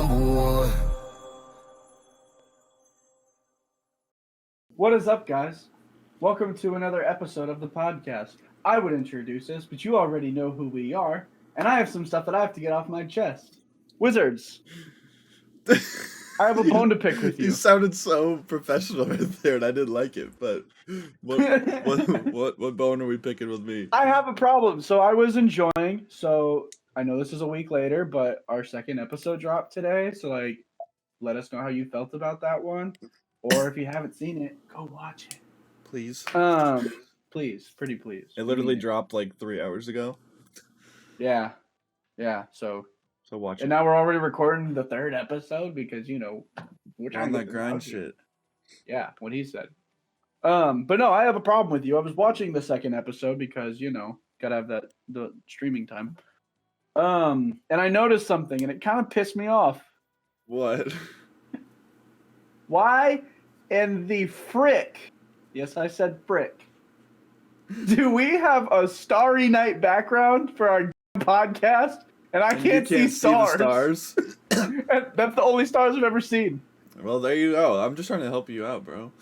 #1. What is up, guys? Welcome to another episode of the podcast. I would introduce us, but you already know who we are, and I have some stuff that I have to get off my chest. Wizards, I have a bone to pick with you. You sounded so professional right there, and I didn't like it. But what bone are we picking with me? I have a problem. So I was enjoying. So I know this is a week later, but our second episode dropped today. So let us know how you felt about that one, or if you haven't seen it, go watch it. Please. Please, pretty please. It literally dropped like 3 hours ago. Yeah. So watch and it. now we're already recording the third episode because we're trying On to that get grind this out here. shit. Yeah, what he said. But no, I have a problem with you. I was watching the second episode because gotta have the streaming time. And I noticed something, and it kind of pissed me off. What? Why in the frick? Yes, I said frick. Do we have a Starry Night background for our podcast? And I can't see stars. That's the only stars I've ever seen. Well, there you go. I'm just trying to help you out, bro.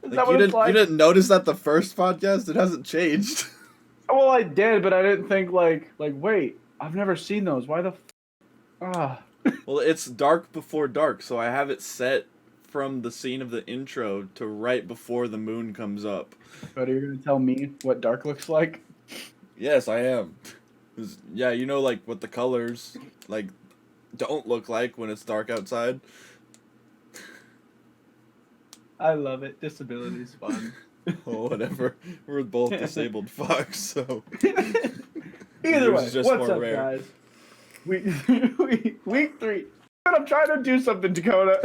Is that what you it's like? You didn't notice that the first podcast? It hasn't changed. Well, I did, but I didn't think wait, I've never seen those. Why the Well, it's dark before dark, so I have it set from the scene of the intro to right before the moon comes up. But are you gonna tell me what dark looks like? Yes, I am. 'Cause, yeah, what the colors don't look like when it's dark outside. I love it. Disability's fun. Oh, whatever. We're both disabled fucks, so. Either way, just what's more up, rare. guys? Week 3. I'm trying to do something, Dakota.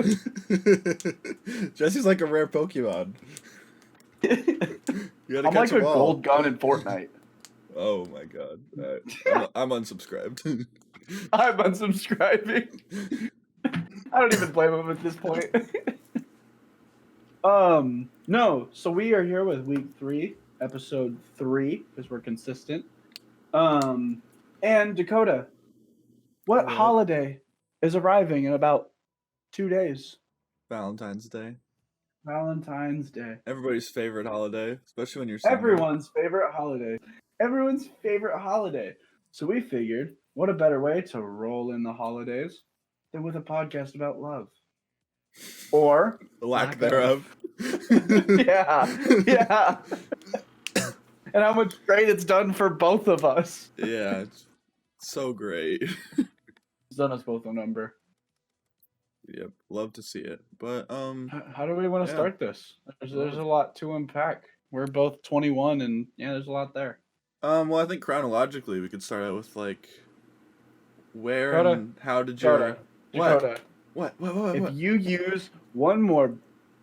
Jesse's like a rare Pokemon. You gotta I'm catch like a them all. gold gun in Fortnite. Oh my god. Alright. I'm unsubscribed. I'm unsubscribing. I don't even blame him at this point. No. So we are here with week 3, episode 3, because we're consistent. And Dakota, what holiday is arriving in about 2 days? Valentine's Day. Valentine's Day. Everybody's favorite holiday, especially when you're single. Everyone's favorite holiday. Everyone's favorite holiday. So we figured, what a better way to roll in the holidays than with a podcast about love. Or The lack thereof. Yeah. And how much great it's done for both of us. Yeah, it's so great. It's done us both a number. Yep, love to see it. But How do we want to start this? There's a lot to unpack. We're both 21, and there's a lot there. well, I think chronologically we could start out with where Dakota, and how did your Dakota, what? if you use one more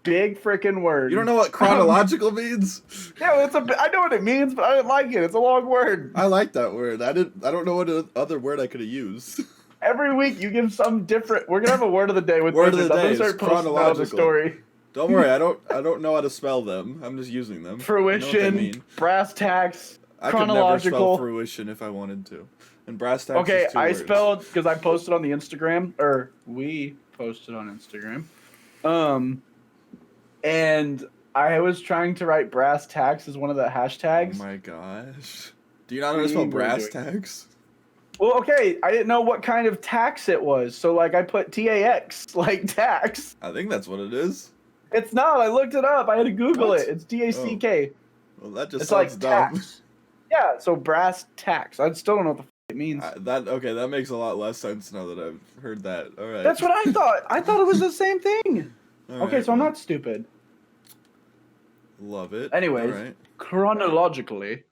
big freaking word, You don't know what chronological means? Yeah, I know what it means, but I didn't like it. It's a long word. I like that word. I don't know what other word I could have used. Every week you give some different. We're gonna have a word of the day with Word of Wizards. the I'm day gonna is start posting about the chronological. story. Don't worry, I don't know how to spell them. I'm just using them. Fruition, I know what they mean. brass tacks, I could never chronological. spell fruition if I wanted to. And brass tacks Okay, is 2 I words. spelled because I posted on the Instagram, or we posted on Instagram. And I was trying to write brass tacks as one of the hashtags. Oh my gosh. Do you not know how to spell We were brass doing- tags? Well, okay, I didn't know what kind of tax it was, so I put TAX, tax. I think that's what it is. It's not. I looked it up. I had to Google What? it. It's DACK. Well, that just It's sounds like dumb. tax. Yeah, so brass tacks. I still don't know what the it means. That makes a lot less sense now that I've heard that. All right. That's what I thought. I thought it was the same thing. All Okay, right, so I'm well, not stupid. Love it. Anyways, All right. chronologically,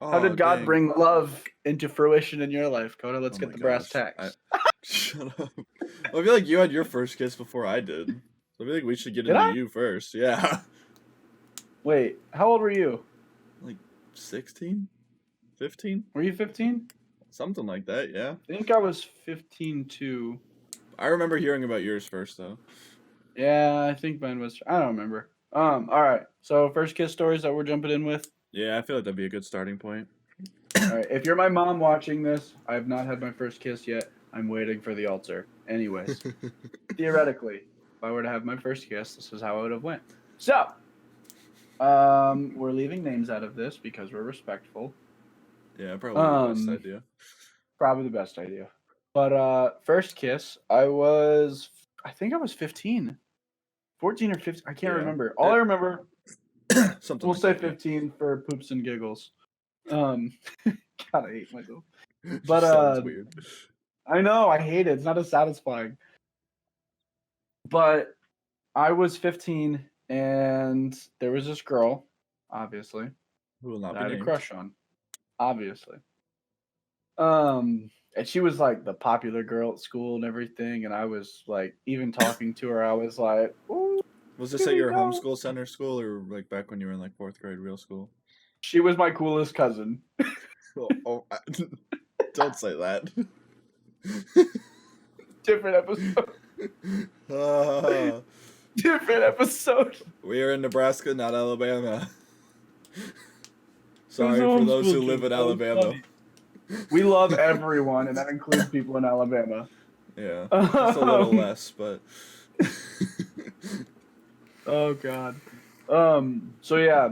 how Oh, did God dang. bring love into fruition in your life, Coda? Let's Oh get my the brass gosh. tacks. Shut up. Well, I feel like you had your first kiss before I did. So I feel like we should get Did into I? you first. Yeah. Wait, how old were you? 16? 15? Were you 15? Something like that, yeah. I think I was 15 too. I remember hearing about yours first, though. Yeah, I think mine was. I don't remember. All right. So first kiss stories that we're jumping in with. Yeah, I feel like that'd be a good starting point. All right. If you're my mom watching this, I have not had my first kiss yet. I'm waiting for the altar. Anyways, theoretically, if I were to have my first kiss, this is how it would have went. So, we're leaving names out of this because we're respectful. Yeah, probably the best idea. Probably the best idea. But first kiss, I think I was 15. 14 or 15, I can't remember. All I remember, we'll say 15 for poops and giggles. God, I hate myself. But sounds weird. I know, I hate it. It's not as satisfying. But I was 15, and there was this girl, obviously, who will not that I be had named. a crush on, obviously. And she was like the popular girl at school and everything, and I was like, even talking to her, I was like, ooh. Was this at your homeschool center school, or like back when you were in like 4th grade real school? She was my coolest cousin. Don't say that. Different episode. Different episode. We are in Nebraska, not Alabama. Sorry for those who live in Alabama. We love everyone, and that includes people in Alabama. Yeah, just a little less, but... Oh, God. So, yeah,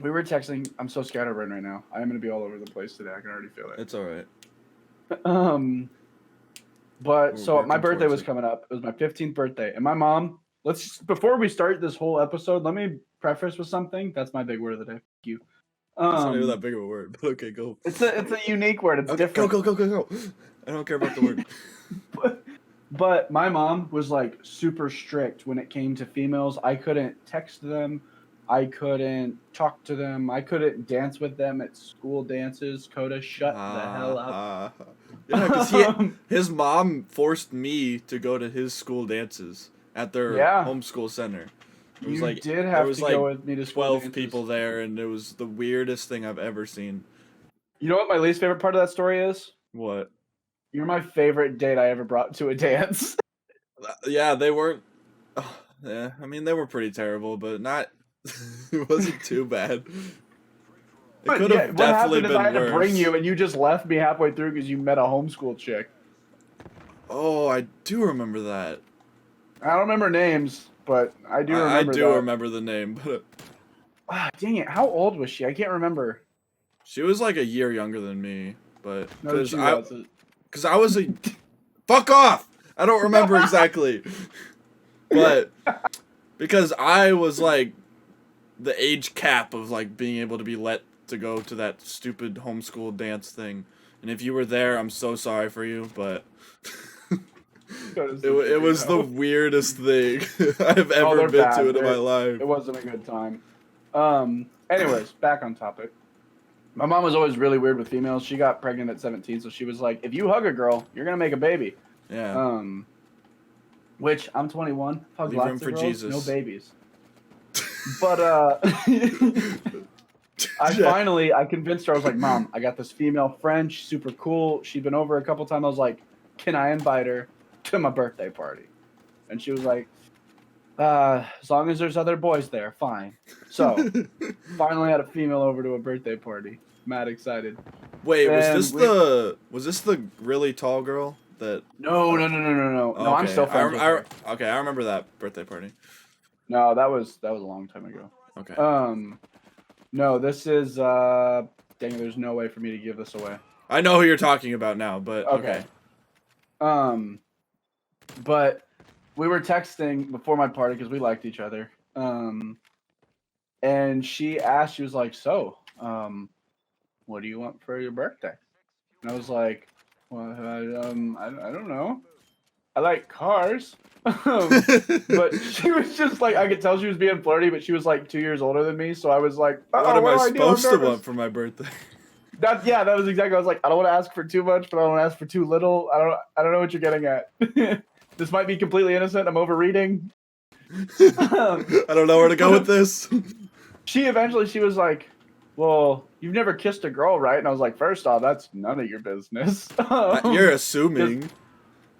we were texting. I'm so scatterbrained right now. I am going to be all over the place today. I can already feel it. It's all right. But, so my birthday was coming up. It was my 15th birthday. And my mom, before we start this whole episode, let me preface with something. That's my big word of the day. Thank you. It's not even that big of a word, but okay, go. It's a unique word. It's different. Go. I don't care about the word. But my mom was like super strict when it came to females. I couldn't text them. I couldn't talk to them. I couldn't dance with them at school dances. Coda, shut the hell up. Yeah, because his mom forced me to go to his school dances at their homeschool center. It was there was like go with me to 12 people there, and it was the weirdest thing I've ever seen. You know what my least favorite part of that story is? What? You're my favorite date I ever brought to a dance. Yeah, they weren't... yeah, I mean, they were pretty terrible, but not... it wasn't too bad. It could have definitely been worse. What happened is I had to bring you, and you just left me halfway through because you met a homeschool chick. Oh, I do remember that. I don't remember names, but I do remember that. I do remember the name, but... dang it. How old was she? I can't remember. She was like a year younger than me, but... No, she wasn't. Because I was a... Fuck off! I don't remember exactly. But... Because I was like... the age cap of like being able to be let to go to that stupid homeschool dance thing. And if you were there, I'm so sorry for you, but... it was the weirdest thing I've ever been to in my life. It wasn't a good time. Anyways, back on topic. My mom was always really weird with females. She got pregnant at 17, so she was like, if you hug a girl, you're going to make a baby. Yeah. Which, I'm 21. Hug Leave lots room of for girls, Jesus. no babies. But, I convinced her. I was like, Mom, I got this female friend. She's super cool. She'd been over a couple times. I was like, can I invite her to my birthday party? And she was like, as long as there's other boys there, fine. So, finally had a female over to a birthday party. Mad excited. Wait, was this the really tall girl that? No. No, okay. I'm still friends with her. Okay, I remember that birthday party. No, that was a long time ago. Okay. No, this is dang, there's no way for me to give this away. I know who you're talking about now, but okay. But we were texting before my party because we liked each other. And she asked, she was like, so, what do you want for your birthday? And I was like, well, I don't know. I like cars. But she was just like, I could tell she was being flirty, but she was like 2 years older than me. So I was like, what am I supposed to want for my birthday? That was exactly. I was like, I don't want to ask for too much, but I don't want to ask for too little. I don't know what you're getting at. This might be completely innocent. I'm overreading. I don't know where to go with this. She was like, well, you've never kissed a girl, right? And I was like, first off, that's none of your business. You're assuming.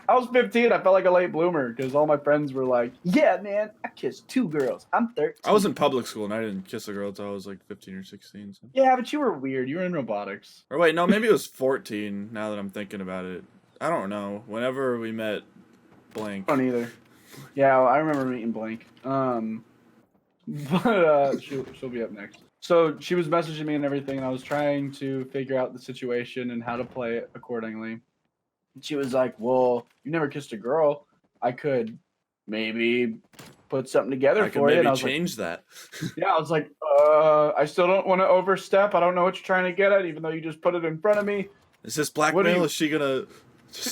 I was 15. I felt like a late bloomer because all my friends were like, yeah, man, I kissed 2 girls. I'm 13. I was in public school and I didn't kiss a girl until I was like 15 or 16. So. Yeah, but you were weird. You were in robotics. Or wait, no, maybe it was 14 now that I'm thinking about it. I don't know. Whenever we met Blank. I don't either. Yeah, I remember meeting Blank. But she'll be up next. So she was messaging me and everything, and I was trying to figure out the situation and how to play it accordingly. And she was like, "Well, you never kissed a girl. I could maybe put something together for you." And I was change that. Yeah, I was like, I still don't want to overstep. I don't know what you're trying to get at, even though you just put it in front of me. Is this blackmail? Is she gonna?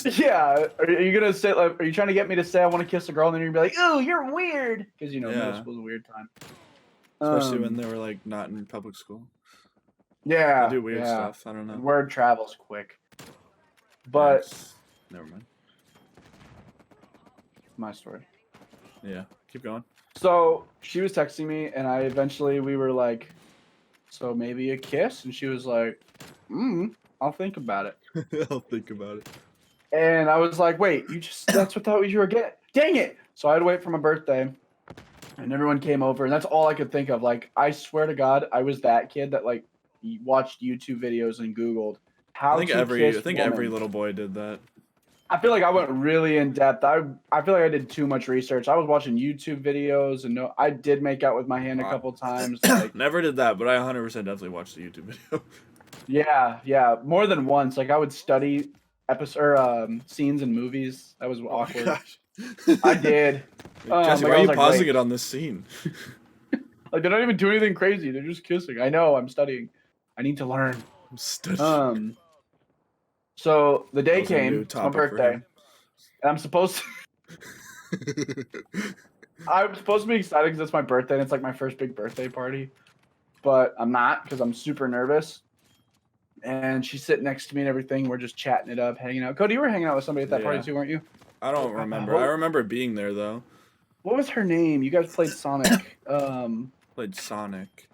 Yeah, are you gonna say? Like, are you trying to get me to say I want to kiss a girl, and then you're gonna be like, "Oh, you're weird," because middle school's a weird time. Especially when they were like not in public school. Yeah, they do weird stuff. I don't know. Word travels quick. But never mind. My story. Yeah, keep going. So she was texting me, and we were like, "So maybe a kiss?" And she was like, "I'll think about it." I'll think about it. And I was like, "Wait, that's what thought you were getting? Dang it!" So I had to wait for my birthday. And everyone came over, and that's all I could think of. Like, I swear to God, I was that kid that like watched YouTube videos and Googled how to kiss I think every little boy did that. I feel like I went really in depth. I feel like I did too much research. I was watching YouTube videos, and I did make out with my hand a couple times. Like, never did that, but I 100% definitely watched the YouTube video. Yeah, more than once. Like, I would study scenes in movies. That was awkward. I did. Jesse, why are you pausing it on this scene? Like, they're not even doing anything crazy. They're just kissing. I know. I'm studying. I need to learn. I'm studying. So the day came. It's my birthday, and I'm supposed to be excited because it's my birthday and it's like my first big birthday party, but I'm not because I'm super nervous. And she's sitting next to me and everything. We're just chatting it up, hanging out. Cody, you were hanging out with somebody at that party too, weren't you? I don't remember. I remember being there though. What was her name? You guys played Sonic. Played Sonic.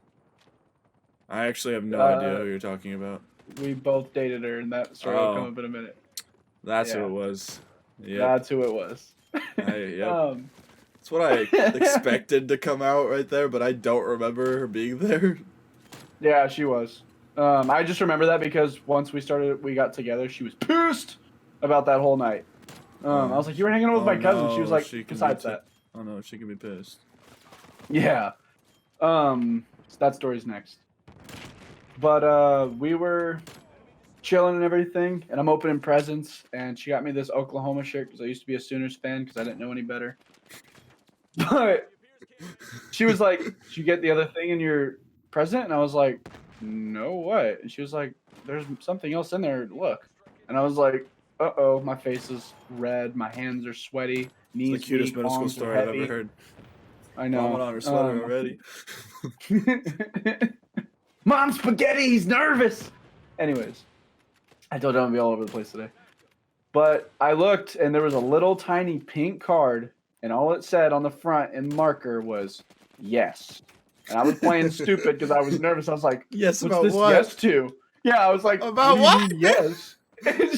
I actually have no idea who you're talking about. We both dated her, and that story will come up in a minute. That's who it was. Yeah. That's who it was. That's what I expected to come out right there, but I don't remember her being there. Yeah, she was. I just remember that because once we got together, she was pissed about that whole night. I was like, "You were hanging out with my cousin." She was like, "Besides that." Oh no, she can be pissed. Yeah. So that story's next. But we were chilling and everything, and I'm opening presents, and she got me this Oklahoma shirt because I used to be a Sooners fan because I didn't know any better. But she was like, "Did you get the other thing in your present?" And I was like, "No, what?" And she was like, "There's something else in there. Look." And I was like, "Uh-oh, my face is red, my hands are sweaty, knees it's the cutest middle school story I've ever heard. I know. Mom on her sweater already. Mom, spaghetti, he's nervous. Anyways, I told you I'm gonna be all over the place today. But I looked, and there was a little tiny pink card, and all it said on the front in marker was yes. And I was playing stupid because I was nervous. I was like, "Yes, what's about this what? Yes to?" Yeah, I was like, "About what?" Yes. And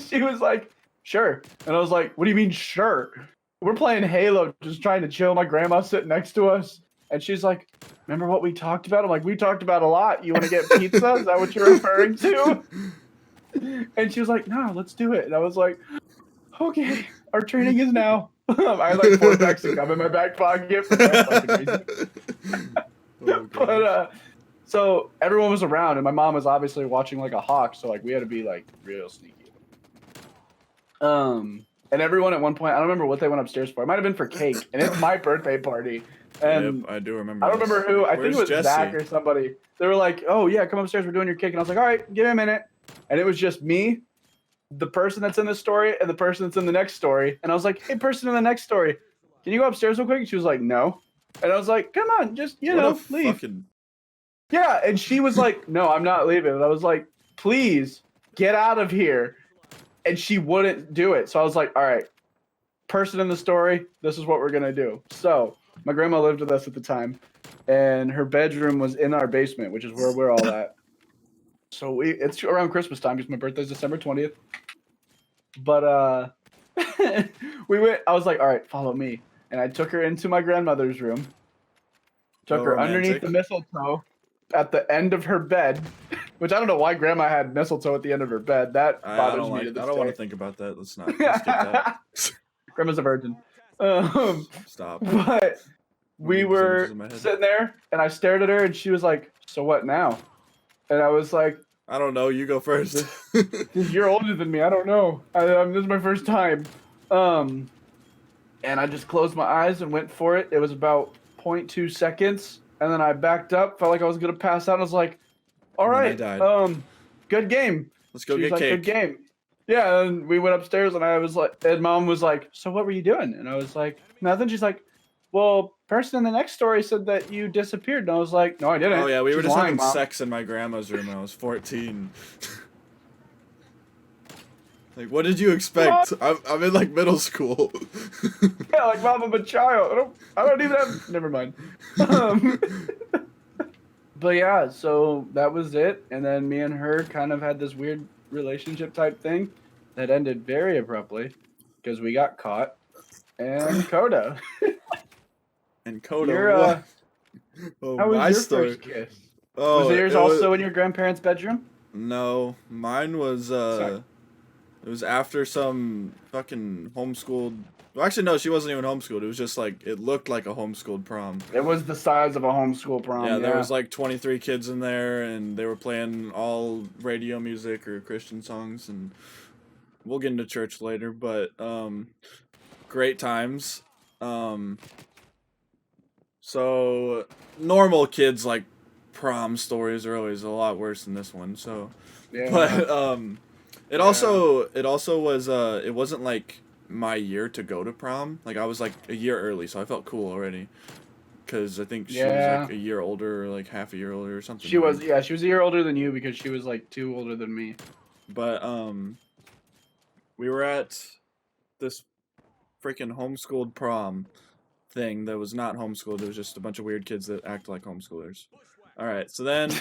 she was like, "Sure." And I was like, "What do you mean, sure? We're playing Halo, just trying to chill. My grandma's sitting next to us." And she's like, "Remember what we talked about?" I'm like, "We talked about a lot. You want to get pizza? Is that what you're referring to?" And she was like, "No, let's do it." And I was like, "Okay, our training is now." I had like 4 packs of gum in my back pocket. But so everyone was around, and my mom was obviously watching like a hawk. So like we had to be like real sneaky. And everyone at one point, I don't remember what they went upstairs for. It might have been for cake, and it's my birthday party. And yep, I do remember. I don't remember who. I think it was Jesse? Zach or somebody. They were like, "Oh yeah, come upstairs. We're doing your cake." And I was like, "All right, give me a minute." And it was just me, the person that's in this story, and the person that's in the next story. And I was like, "Hey, person in the next story, can you go upstairs real quick?" And she was like, "No." And I was like, "Come on, just leave." Fucking... Yeah, and she was like, "No, I'm not leaving." And I was like, "Please get out of here." And she wouldn't do it. So I was like, "All right, person in the story, this is what we're gonna do." So my grandma lived with us at the time, and her bedroom was in our basement, which is where we're all at. So it's around Christmas time because my birthday's December 20th. But we went. I was like, "All right, follow me," and I took her into my grandmother's room. Took her underneath the mistletoe at the end of her bed, Which I don't know why Grandma had mistletoe at the end of her bed. That bothers me to this I don't day. want to think about that. Let's not. Let's skip that. Grandma's a virgin. Stop. But we were sitting there, and I stared at her, and she was like, "So what now?" And I was like, "I don't know. You go first." You're older than me. I don't know. This is my first time. And I just closed my eyes and went for it. It was about 0.2 seconds, and then I backed up, felt like I was gonna pass out, and I was like, "All right, good game. Let's go get cake." Good game. Yeah, and we went upstairs, and I was like, and Mom was like, "So what were you doing?" And I was like, "Nothing." She's like, "Well, person in the next story said that you disappeared," and I was like, "No, I didn't." Oh yeah, we were just having Mom. sex in my grandma's room when I was 14. Like, what did you expect? I'm in like middle school. Yeah, like Mom, I'm a child. I don't even have. Never mind. But yeah, so that was it, and then me and her kind of had this weird relationship type thing that ended very abruptly because we got caught. And Coda. And Coda, what? Oh, how was your first kiss? Oh, was yours also in your grandparents' bedroom? No, mine was it was after some fucking homeschooled. Well, actually, no, she wasn't even homeschooled. It was just like it looked like a homeschooled prom. It was the size of a homeschool prom. Yeah, there was like 23 kids in there, and they were playing all radio music or Christian songs, and we'll get into church later, but great times. So normal kids like prom stories are always a lot worse than this one. So, yeah. But it also was it wasn't like my year to go to prom. Like I was like a year early, so I felt cool already. Because I think she was like a year older, or like half a year older or something. She was a year older than you because she was like 2 older than me. But we were at this freaking homeschooled prom thing that was not homeschooled. It was just a bunch of weird kids that act like homeschoolers. All right, so then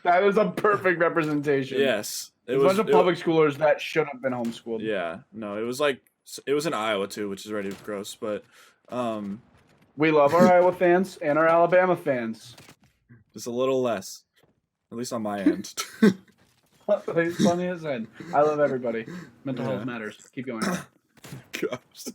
that is a perfect representation. Yes, it was a bunch of public schoolers that should have been homeschooled. Yeah, no, it was in Iowa too, which is already gross, but we love our Iowa fans and our Alabama fans. Just a little less, at least on my end. It's funny as end. I love everybody. Mental health matters. Keep going. Gosh.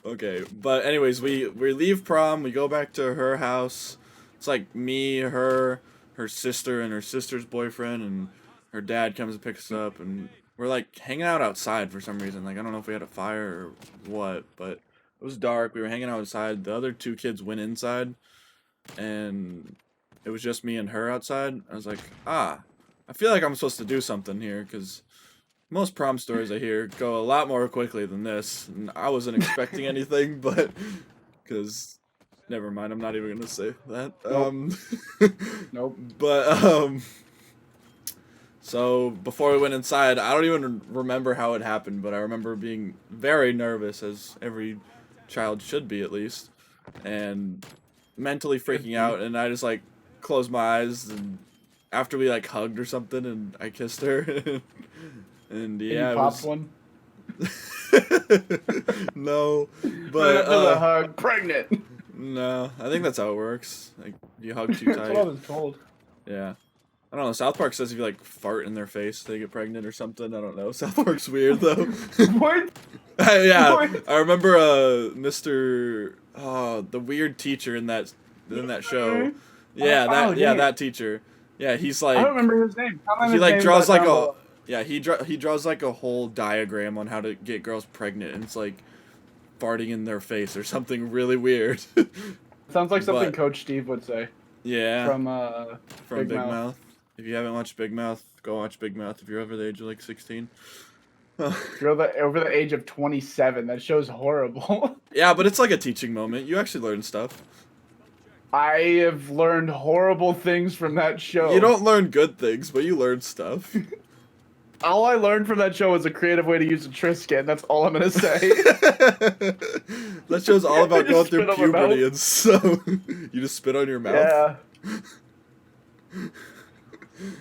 Okay, but anyways, we leave prom. We go back to her house. It's like me, her sister, and her sister's boyfriend, and her dad comes and picks us up, and we're like hanging out outside for some reason. Like I don't know if we had a fire or what, but it was dark. We were hanging outside. The other 2 kids went inside, and it was just me and her outside. I was like, I feel like I'm supposed to do something here, because most prom stories I hear go a lot more quickly than this. And I wasn't expecting anything, but because never mind, I'm not even gonna say that. Nope. But so before we went inside, I don't even remember how it happened, but I remember being very nervous, as every child should be at least, and mentally freaking out. And I just like closed my eyes, and after we like hugged or something, and I kissed her. And yeah, you popped one. No, but a hug, pregnant. No, I think that's how it works. Like you hug too tight. That's what I was told. Yeah, I don't know. South Park says if you like fart in their face, they get pregnant or something. I don't know. South Park's weird though. What? Yeah, what? I remember Mr. The weird teacher in that show. Yeah, that teacher. Yeah, he's like. I don't remember his name. He like draws like a. Yeah, he draws like a whole diagram on how to get girls pregnant, and it's like farting in their face or something really weird. Sounds like something Coach Steve would say. Yeah. From Big Mouth. If you haven't watched Big Mouth, go watch Big Mouth if you're over the age of like 16. If you're over the age of 27, that show's horrible. Yeah, but it's like a teaching moment. You actually learn stuff. I have learned horrible things from that show. You don't learn good things, but you learn stuff. All I learned from that show was a creative way to use a Trisket. That's all I'm gonna say. That show's all about going through puberty, and so you just spit on your mouth. Yeah.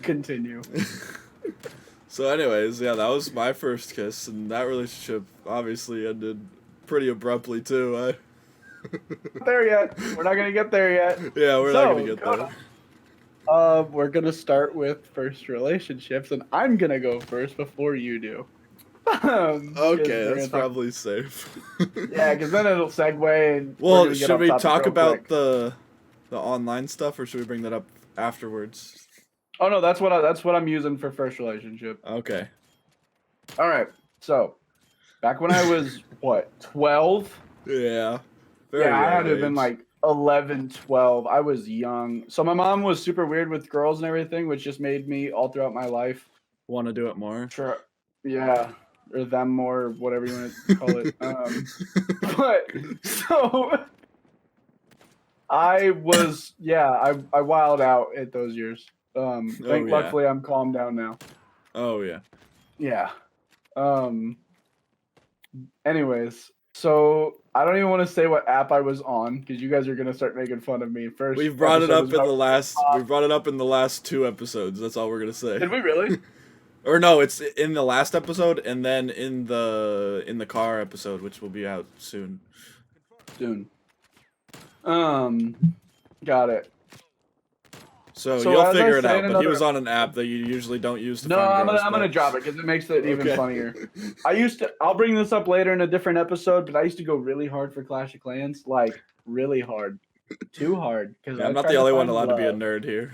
Continue. So, anyways, yeah, that was my first kiss, and that relationship obviously ended pretty abruptly too. There yet? We're not gonna get there yet. Yeah, we're not gonna get there. We're gonna start with first relationships, and I'm gonna go first before you do. Okay, that's probably safe. Yeah, because then it'll segue. And well, should we talk about the online stuff, or should we bring that up afterwards? Oh no, that's what I'm using for first relationship. Okay. All right. So, back when I was what 12. Yeah. I had to have been like 11, 12. I was young. So my mom was super weird with girls and everything, which just made me all throughout my life want to do it more. Sure. Yeah. Or them more, whatever you want to call it. But so I was, I wilded out at those years. Luckily I'm calmed down now. Oh yeah. Yeah. Anyways, so I don't even want to say what app I was on because you guys are gonna start making fun of me first. We've brought it up in the last. We brought it up in the last 2 episodes. That's all we're gonna say. Did we really? Or no, it's in the last episode, and then in the car episode, which will be out soon. Got it. So you'll figure it out. But he was on an app that you usually don't use to find girls. I'm gonna drop it because it makes it even funnier. I'll bring this up later in a different episode, but I used to go really hard for Clash of Clans, like really hard, too hard. Because I'm not the only one allowed to be a nerd here.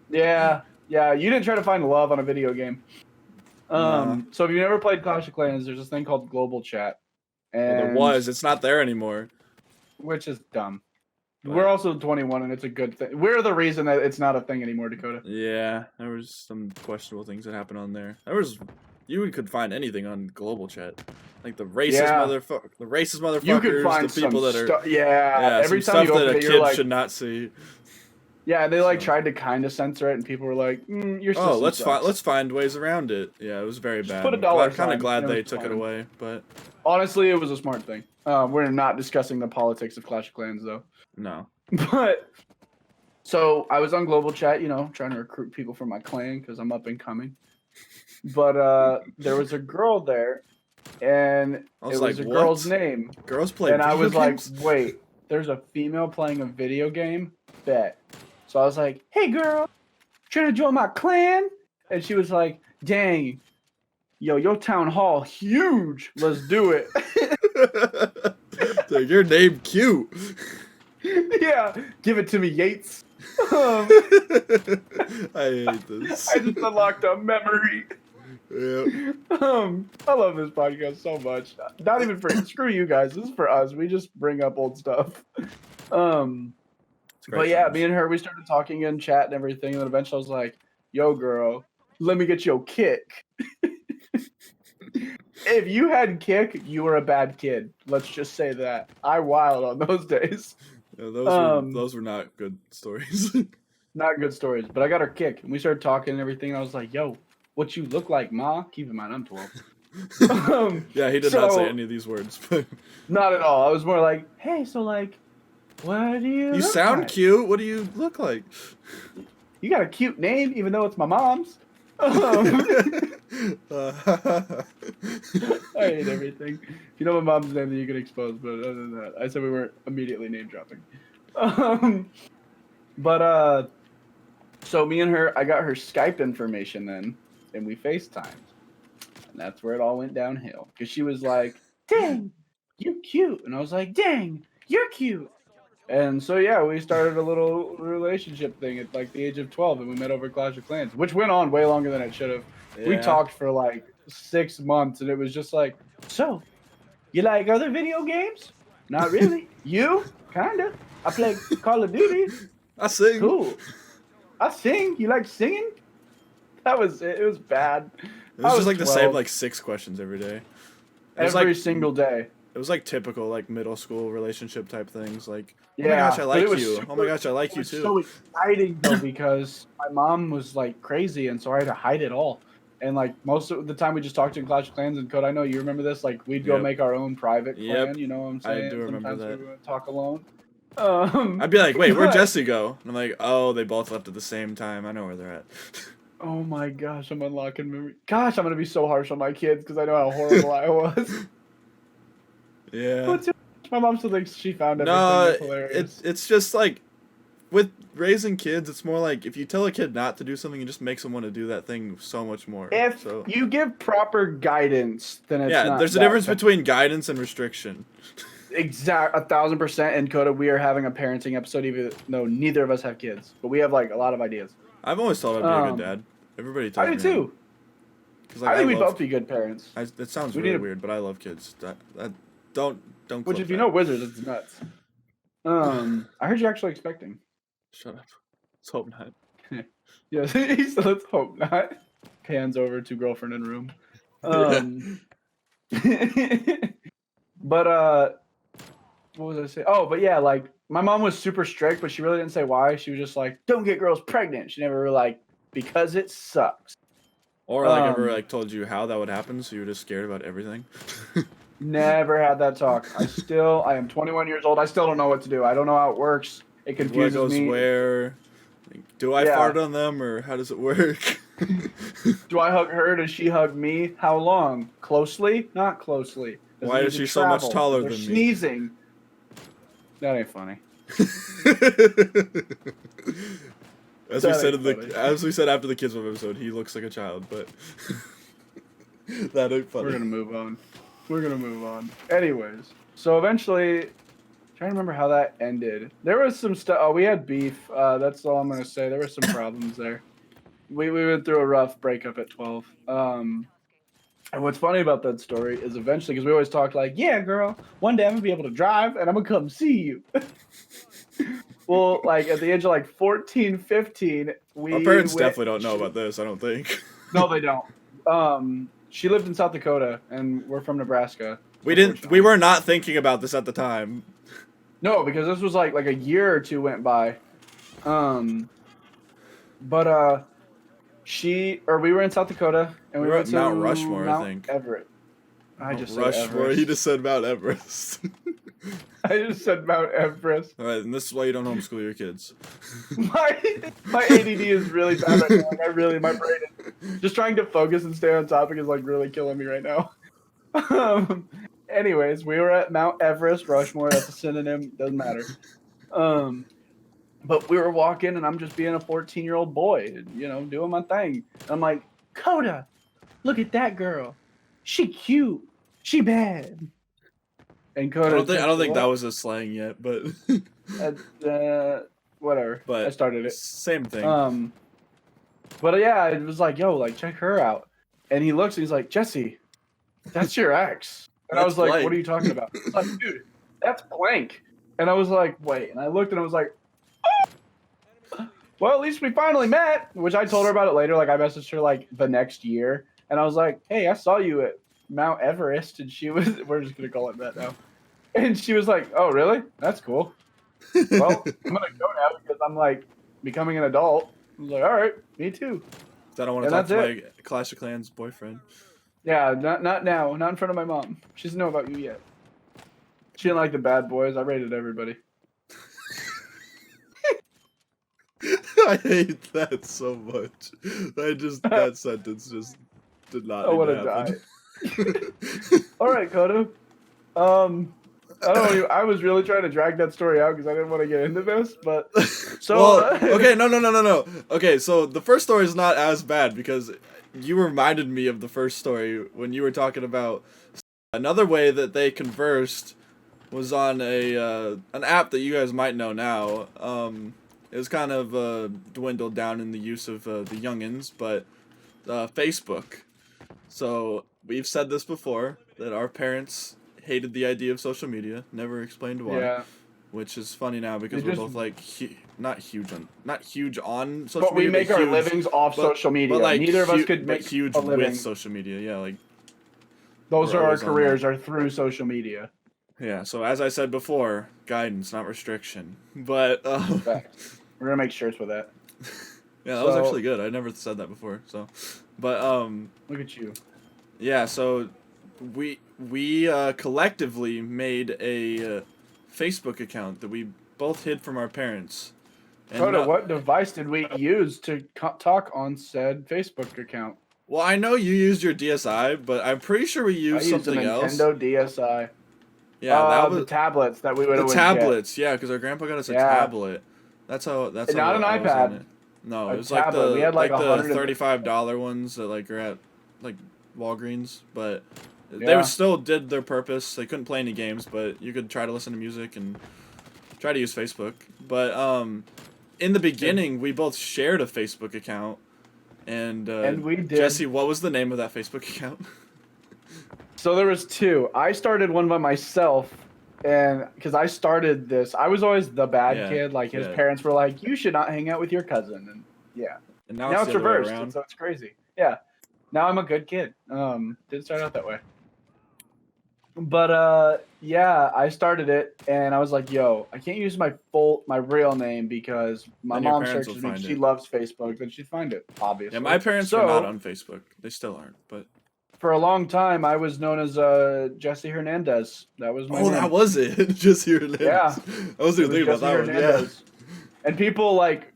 Yeah. You didn't try to find love on a video game. So if you've never played Clash of Clans, there's this thing called global chat. And there was. It's not there anymore. Which is dumb. But we're also 21, and it's a good thing. We're the reason that it's not a thing anymore, Dakota. Yeah, there was some questionable things that happened on there. You could find anything on global chat, like the racist motherfuckers, you could find the people that are every some time stuff you open that a it, kid you're like, should not see. Yeah, they tried to kind of censor it, and people were like, "Your system let's find ways around it." Yeah, it was very bad. Put a dollar I'm kind of glad they took it away, but honestly, it was a smart thing. We're not discussing the politics of Clash of Clans, though. No. But so I was on global chat, trying to recruit people for my clan because I'm up and coming. But there was a girl there, and it was a girl's name. Girls play video games? And I was games? like, wait, there's a female playing a video game? Bet. So I was like, hey girl, trying to join my clan? And she was like, dang, yo, your town hall huge. Let's do it. So your name cute. Yeah, give it to me, Yates. I hate this. I just unlocked a memory. Yeah. I love this podcast so much. Not even for screw you guys. This is for us. We just bring up old stuff. But yeah, me and her, we started talking and chat and everything, and then eventually I was like, "Yo, girl, let me get your kick." If you had kick, you were a bad kid. Let's just say that. I wild on those days. Yeah, those were not good stories. Not good stories, but I got her kick, and we started talking and everything. And I was like, "Yo, what you look like, ma?" Keep in mind, I'm 12. Yeah, he did not say any of these words, but not at all. I was more like, "Hey, so what do you? You sound like? Cute. What do you look like? You got a cute name, even though it's my mom's." I hate everything. If you know my mom's name, then you can expose. But other than that, I said we weren't immediately name dropping. So me and her, I got her Skype information then, and we FaceTimed, and that's where it all went downhill. Because she was like, "Dang, you're cute," and I was like, "Dang, you're cute." And so yeah, we started a little relationship thing at like the age of 12, and we met over Clash of Clans, which went on way longer than it should have. Yeah. We talked for like 6 months, and it was just like, "So, you like other video games?" "Not really." "You?" "Kinda. I play Call of Duty." "I sing." "Cool. I sing. You like singing?" That was it. It was bad. It was just like 12. The same 6 questions every day. Every single day. It was typical middle school relationship type things. Oh yeah, my gosh, I like you. Oh my gosh, I like you too. It was so exciting though because my mom was crazy, and so I had to hide it all. And most of the time we just talked in Clash of Clans and Code. I know you remember this. We'd go make our own private clan. You know what I'm saying? I do remember Sometimes that. we would talk alone. I'd be like, "Wait, where'd Jesse go?" And I'm like, "Oh, they both left at the same time. I know where they're at." Oh my gosh, I'm unlocking memory. Gosh, I'm gonna be so harsh on my kids because I know how horrible I was. Yeah. My mom still thinks she found everything. No, it's just with raising kids, it's more like if you tell a kid not to do something, it just makes them want to do that thing so much more. If you give proper guidance, then it's not. There's a difference between guidance and restriction. Exact 1,000%. And Coda, we are having a parenting episode, even though neither of us have kids, but we have like a lot of ideas. I've always thought I'd be a good dad. Everybody tells me. I do too. Like, I think we'd both be good parents. That sounds really weird, but I love kids. Don't. Which, if you know Wizards, it's nuts. I heard you're actually expecting. Shut up. Let's hope not. Yeah, he said, let's hope not. Pans over to girlfriend in room. But what was I saying? Oh, but yeah, like my mom was super strict, but she really didn't say why. She was just like, "Don't get girls pregnant." She never like because it sucks. Or like ever like told you how that would happen, so you were just scared about everything. Never had that talk. I am 21 years old. I still don't know what to do. I don't know how it works. It confuses what goes me. Where? Do I fart on them, or how does it work? Do I hug her? Does she hug me? How long? Closely? Not closely. Why is she so much taller than me? Sneezing. That ain't funny. As we said after the Kids Club episode, he looks like a child, but that ain't funny. We're gonna move on. Anyways, so eventually, trying to remember how that ended. There was some stuff. Oh, we had beef. That's all I'm gonna say. There were some problems there. We went through a rough breakup at 12. And what's funny about that story is eventually, because we always talked like, yeah, girl, one day I'm gonna be able to drive and I'm gonna come see you. Well, like at the age of like 14, 15, our parents definitely don't know about this, I don't think. No, they don't. She lived in South Dakota and we're from Nebraska. We were not thinking about this at the time. No, because this was like a year or two went by. We were in South Dakota and we went to Mount Rushmore, Mount I think. Everett. I just said Rushmore. Everest. He just said Mount Everest. I just said Mount Everest. All right, and this is why you don't homeschool your kids. My ADD is really bad right now. Like my brain is just trying to focus and stay on topic is like really killing me right now. Anyways, we were at Mount Everest, Rushmore. That's a synonym. Doesn't matter. But we were walking, and I'm just being a 14-year-old boy, doing my thing. And I'm like, Coda, look at that girl. She cute. She bad. And Coda. I don't think that was a slang yet, but. Whatever. But I started it. Same thing. But yeah, it was like, yo, like check her out. And he looks, and he's like, Jesse, that's your ex. And I was like, what are you talking about? I was like, dude, that's blank. And I was like, wait. And I looked, and I was like, oh. Well, at least we finally met. Which I told her about it later. Like I messaged her like the next year. And I was like, hey, I saw you at Mount Everest. And she was, we're just going to call it that now. And she was like, oh, really? That's cool. Well, I'm going to go now because I'm like becoming an adult. I was like, all right, me too. I don't want to talk to my Clash of Clans boyfriend. Yeah, not now. Not in front of my mom. She doesn't know about you yet. She didn't like the bad boys. I rated everybody. I hate that so much. That sentence just did not. I want to die. All right, Coda. I don't know. I was really trying to drag that story out because I didn't want to get into this, but so. Well, okay, no. Okay, so the first story is not as bad because you reminded me of the first story when you were talking about another way that they conversed was on an app that you guys might know now. It was kind of dwindled down in the use of the youngins, but Facebook. So we've said this before that our parents hated the idea of social media, never explained why. Yeah. Which is funny now because we're both like not huge on social media. But we make our livings off social media. But like neither of us could make huge a living with social media. Yeah, like those are our careers are through social media. Yeah. So as I said before, guidance, not restriction. But we're gonna make shirts with that. Yeah, that was actually good. I never said that before. So, but look at you. Yeah. So we collectively made a Facebook account that we both hid from our parents. And what device did we use to talk on said Facebook account? Well, I know you used your DSi, but I'm pretty sure we used something else. Nintendo DSi. Yeah, that was the tablets that we would. The tablets, yeah, because our grandpa got us a tablet, That's how Not an I was on iPad. it. No, A it was like tablet. We the had like the $100. $35 ones that like are at like Walgreens, but they Yeah. still did their purpose. They couldn't play any games, but you could try to listen to music and try to use Facebook. But in the beginning, we both shared a Facebook account, and we did. Jesse, what was the name of that Facebook account? So there was two. I started one by myself, and because I started this, I was always the bad kid. Like his parents were like, "You should not hang out with your cousin," and yeah. And now Now it's it's the other way reversed, around. so it's crazy. Yeah. Now I'm a good kid. Didn't start out that way. But yeah, I started it, and I was like, "Yo, I can't use my real name because my Then your mom parents searches will me. find She it. loves Facebook, then she'd find it, obviously." Yeah, my parents were not on Facebook. They still aren't, but for a long time, I was known as Jesse Hernandez. That was my name. that was it. Jesse Hernandez. Yeah. I wasn't even thinking about that one. Yeah. And people like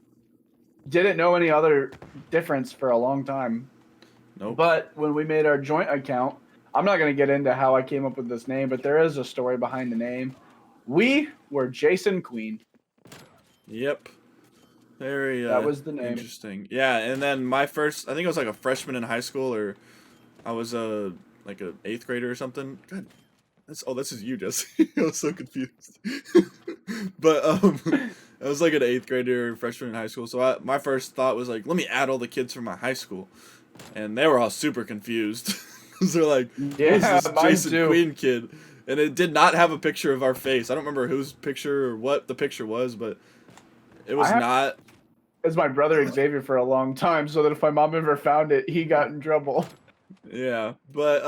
didn't know any other difference for a long time. Nope. But when we made our joint account, I'm not going to get into how I came up with this name, but there is a story behind the name. We were Jason Queen. Yep. Very that was the name. Interesting. Yeah, and then my first, I think I was like a freshman in high school, or I was like a 8th grader or something. God, this is you, Jesse. I was so confused. But I was like an 8th grader, freshman in high school. So my first thought was like, let me add all the kids from my high school, and they were all super confused. They're like, who's this Jason Queen kid? And it did not have a picture of our face. I don't remember whose picture or what the picture was, but it was not. It's my brother Xavier for a long time, so that if my mom ever found it, he got in trouble. Yeah, but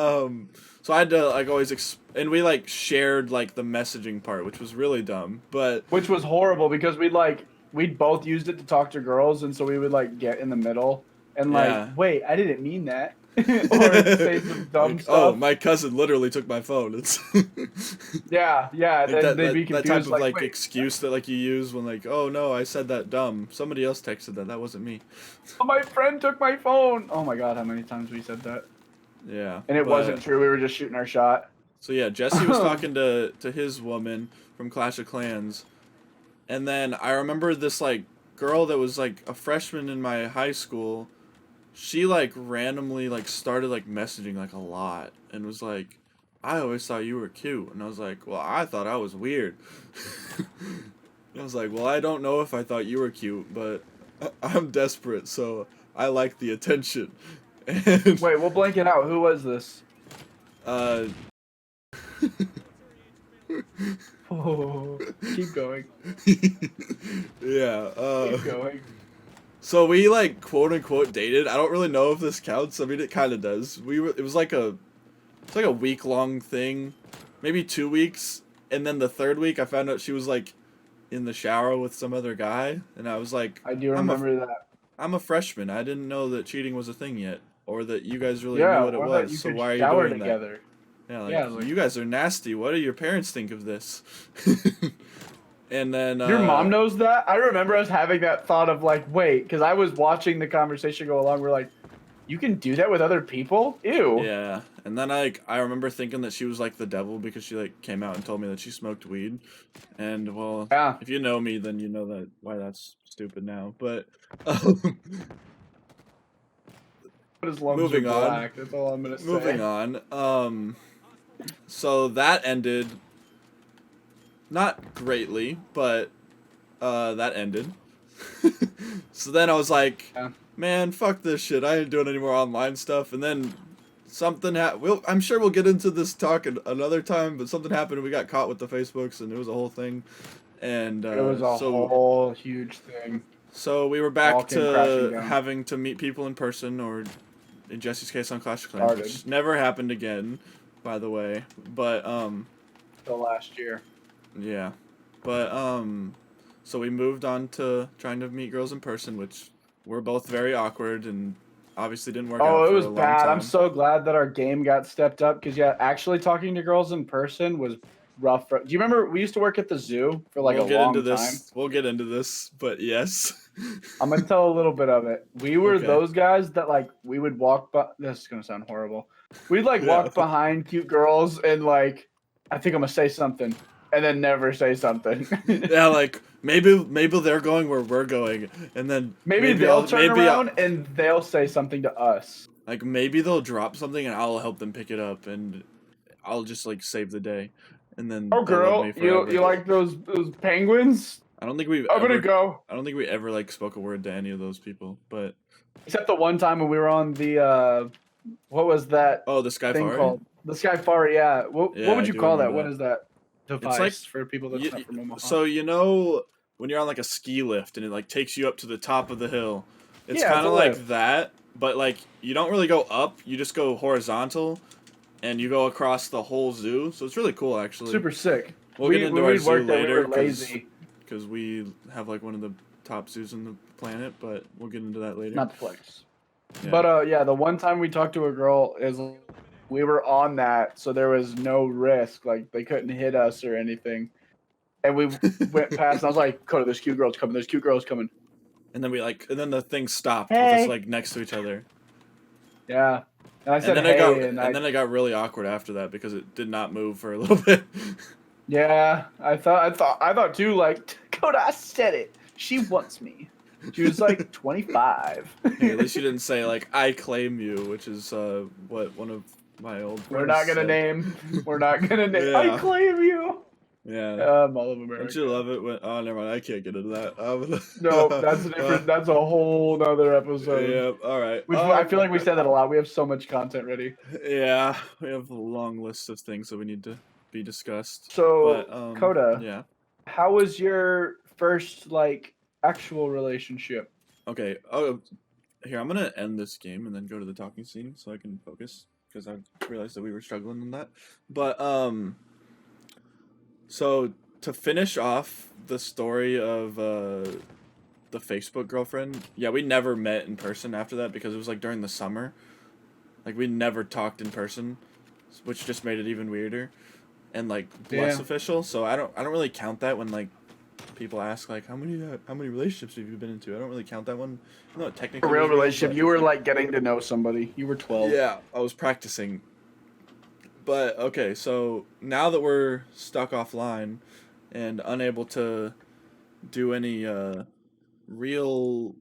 so I had to like always and we like shared like the messaging part, which was really dumb, but which was horrible because we'd both used it to talk to girls, and so we would like get in the middle and like, wait, I didn't mean that. Or say some dumb stuff. Oh, my cousin literally took my phone. It's yeah. Like they'd be confused, that type of like wait. excuse that like you use when like, oh no, I said that dumb. Somebody else texted that. That wasn't me. Oh, my friend took my phone. Oh my god, how many times we said that? Yeah. And it wasn't true. We were just shooting our shot. So yeah, Jesse was talking to his woman from Clash of Clans, and then I remember this like girl that was like a freshman in my high school. She like randomly like started like messaging like a lot and was like, I always thought you were cute, and I was like, well, I thought I was weird. I was like, well, I don't know if I thought you were cute, but I'm desperate, so I like the attention. And wait, we'll blank it out. Who was this? Oh, keep going. Yeah. Keep going. So we like quote unquote dated. I don't really know if this counts. I mean, it kind of does. It was like a week-long thing, maybe 2 weeks, and then the 3rd week I found out she was like in the shower with some other guy, and I was like, I do remember that. I'm a freshman. I didn't know that cheating was a thing yet, or that you guys really knew what it was. So why are you doing together? That? Yeah, like, you guys are nasty. What do your parents think of this? And then your mom knows that? I remember us having that thought of like, wait, because I was watching the conversation go along. We're like, you can do that with other people? Ew. Yeah. And then I remember thinking that she was like the devil because she like came out and told me that she smoked weed. And well, if you know me, then you know that why that's stupid now. But moving on. That's all I'm gonna say. Moving on. So that ended not greatly, but that ended. So then I was like, man, fuck this shit. I ain't doing any more online stuff. And then something happened. I'm sure we'll get into this talk another time, but something happened and we got caught with the Facebooks, and it was a whole thing. And it was a whole huge thing. So we were back to having to meet people in person, or in Jesse's case on Clash of Clans, which never happened again, by the way. But till last year. Yeah. But so we moved on to trying to meet girls in person, which were both very awkward and obviously didn't work out. Oh, it was bad. I'm so glad that our game got stepped up because actually talking to girls in person was rough. Do you remember we used to work at the zoo for like a long time? We'll get into this, but yes. I'm gonna tell a little bit of it. We were those guys that like we would walk. This is gonna sound horrible. We'd like walk behind cute girls and like, I think I'm gonna say something. and then never say something. Yeah, like maybe they're going where we're going, and then maybe they'll turn around and they'll say something to us. Like maybe they'll drop something and I'll help them pick it up, and I'll just like save the day, and then oh girl, you like those penguins? I don't think we've. I'm gonna go. I don't think we ever like spoke a word to any of those people, but except the one time when we were on the what was that? Oh, the Skyfari. Called? The Skyfari, yeah. What would you call that? What is that device it's like, for people that's not from Omaha? So you know when you're on like a ski lift and it like takes you up to the top of the hill, it's kind of like that, but like you don't really go up, you just go horizontal, and you go across the whole zoo. So it's really cool, actually. Super sick. We'll get into our zoo later because we have like one of the top zoos on the planet, but we'll get into that later. Not the flex. Yeah. But yeah, the one time we talked to a girl is we were on that, so there was no risk. Like they couldn't hit us or anything. And we went past, and I was like, "Coda, there's cute girls coming. There's cute girls coming." And then then the thing stopped with us like next to each other. Yeah. And I said, and then it got really awkward after that because it did not move for a little bit. Yeah, I thought too. Like, Coda, I said it. She wants me. She was like 25. Hey, at least you didn't say like I claim you, which is what one of my old friends We're not gonna name. We're not gonna name. Yeah. I claim you. Yeah. Mall of America. Don't you love it when? Oh, never mind. I can't get into that. No, that's a different. That's a whole other episode. Yeah. All right. I feel like we said that a lot. We have so much content ready. Yeah, we have a long list of things that we need to be discussed. So, Coda. Yeah. How was your first like actual relationship? Okay. Oh, here I'm gonna end this game and then go to the talking scene so I can focus because I realized that we were struggling on that. But so to finish off the story of the Facebook girlfriend, yeah, we never met in person after that because it was like during the summer. Like we never talked in person, which just made it even weirder and like less official. So I don't really count that when like people ask like how many relationships have you been into. I don't really count that one. No, technically a real relationship. You were like getting to know somebody. You were 12. Yeah, I was practicing. But okay, so now that we're stuck offline and unable to do any real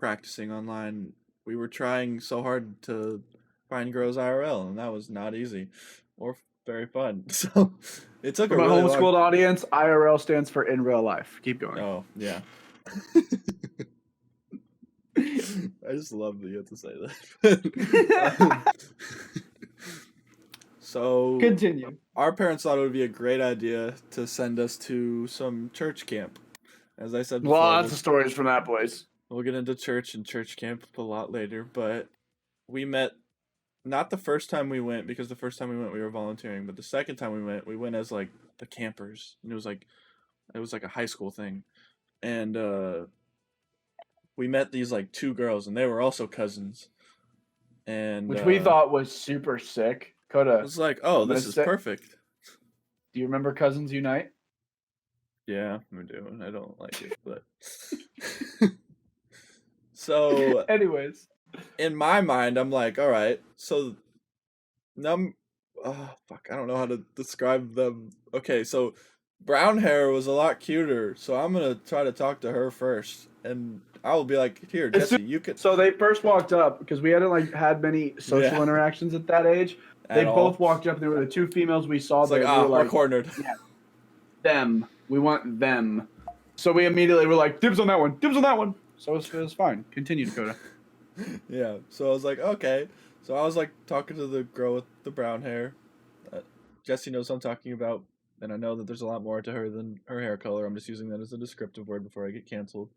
practicing online, we were trying so hard to find girls IRL, and that was not easy or very fun. So it took for my homeschooled audience. IRL stands for in real life. Keep going. Oh yeah. I just love that you have to say that. So continue. Our parents thought it would be a great idea to send us to some church camp. As I said before, lots of stories from that place. We'll get into church and church camp a lot later, but we met not the first time we went, because the first time we went we were volunteering, but the second time we went as like the campers. And it was like a high school thing. And we met these like two girls, and they were also cousins. And which we thought was super sick. Coda. It was like, oh, this is perfect. Do you remember Cousins Unite? Yeah, I do. I don't like it, but so anyways, in my mind, I'm like, all right, so oh fuck, I don't know how to describe them. Okay, so brown hair was a lot cuter, so I'm gonna try to talk to her first, and I will be like, here, Jesse, you can. So they first walked up because we hadn't like had many social interactions at that age. They both walked up. There were the two females we saw. It's like, we're cornered. Yeah, them. We want them. So we immediately were like, dibs on that one. Dibs on that one. So it was fine. Continue, Dakota. Yeah. So I was like, okay. So I was like talking to the girl with the brown hair. Jesse knows what I'm talking about, and I know that there's a lot more to her than her hair color. I'm just using that as a descriptive word before I get canceled.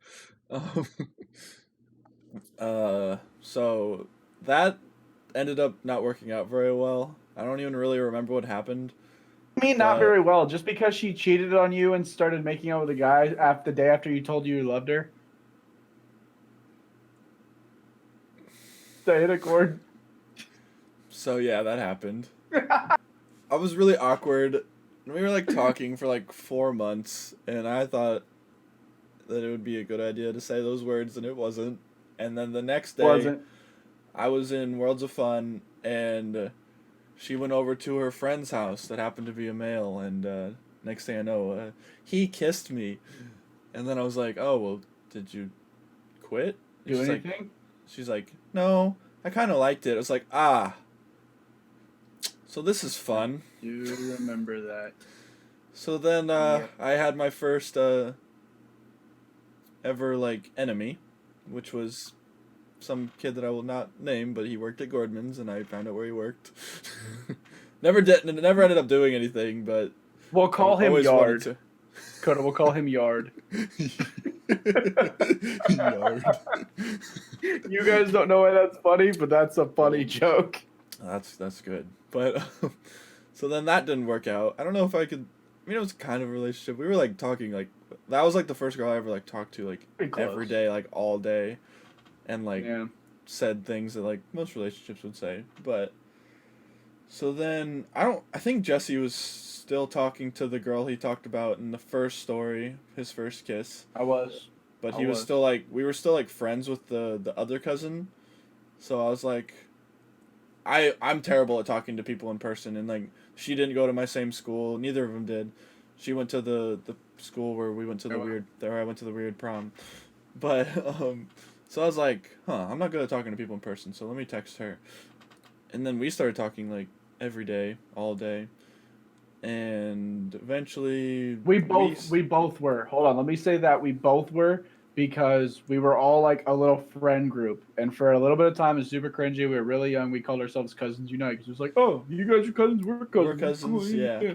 So that ended up not working out very well. I don't even really remember what happened. I mean, not very well. Just because she cheated on you and started making out with a guy the day after you told you loved her. Did I hit a chord? So yeah, that happened. I was really awkward. We were like talking for like 4 months, and I thought that it would be a good idea to say those words, and it wasn't. And then the next day, I was in Worlds of Fun, and she went over to her friend's house that happened to be a male, and next thing I know, he kissed me. And then I was like, oh, well, did you quit? And Do anything? She's like, no, I kind of liked it. I was like, ah, so this is fun. Do you remember that? So then I had my first ever, like, enemy, which was some kid that I will not name, but he worked at Gordman's, and I found out where he worked. Never ended up doing anything, but we'll call him Yard. To... We'll call him Yard. Yard. You guys don't know why that's funny, but that's a funny joke. That's good. But so then that didn't work out. I don't know if I could. I mean, it was kind of a relationship. We were like talking like that was like the first girl I ever like talked to like every day, like all day, and like said things that like most relationships would say. But so then I think Jesse was still talking to the girl he talked about in the first story, his first kiss. I was. But he was still like we were still like friends with the other cousin. So I was like I'm terrible at talking to people in person, and like she didn't go to my same school. Neither of them did. She went to the school where we went to I went to the weird prom. But so I was like, I'm not good at talking to people in person, so let me text her. And then we started talking like every day, all day. And eventually we both were. Hold on, let me say that we both were, because we were all like a little friend group, and for a little bit of time, it's super cringy. We were really young. We called ourselves Cousins Unite, because it was like, oh, you guys are cousins, we're cousins. We're cousins, yeah.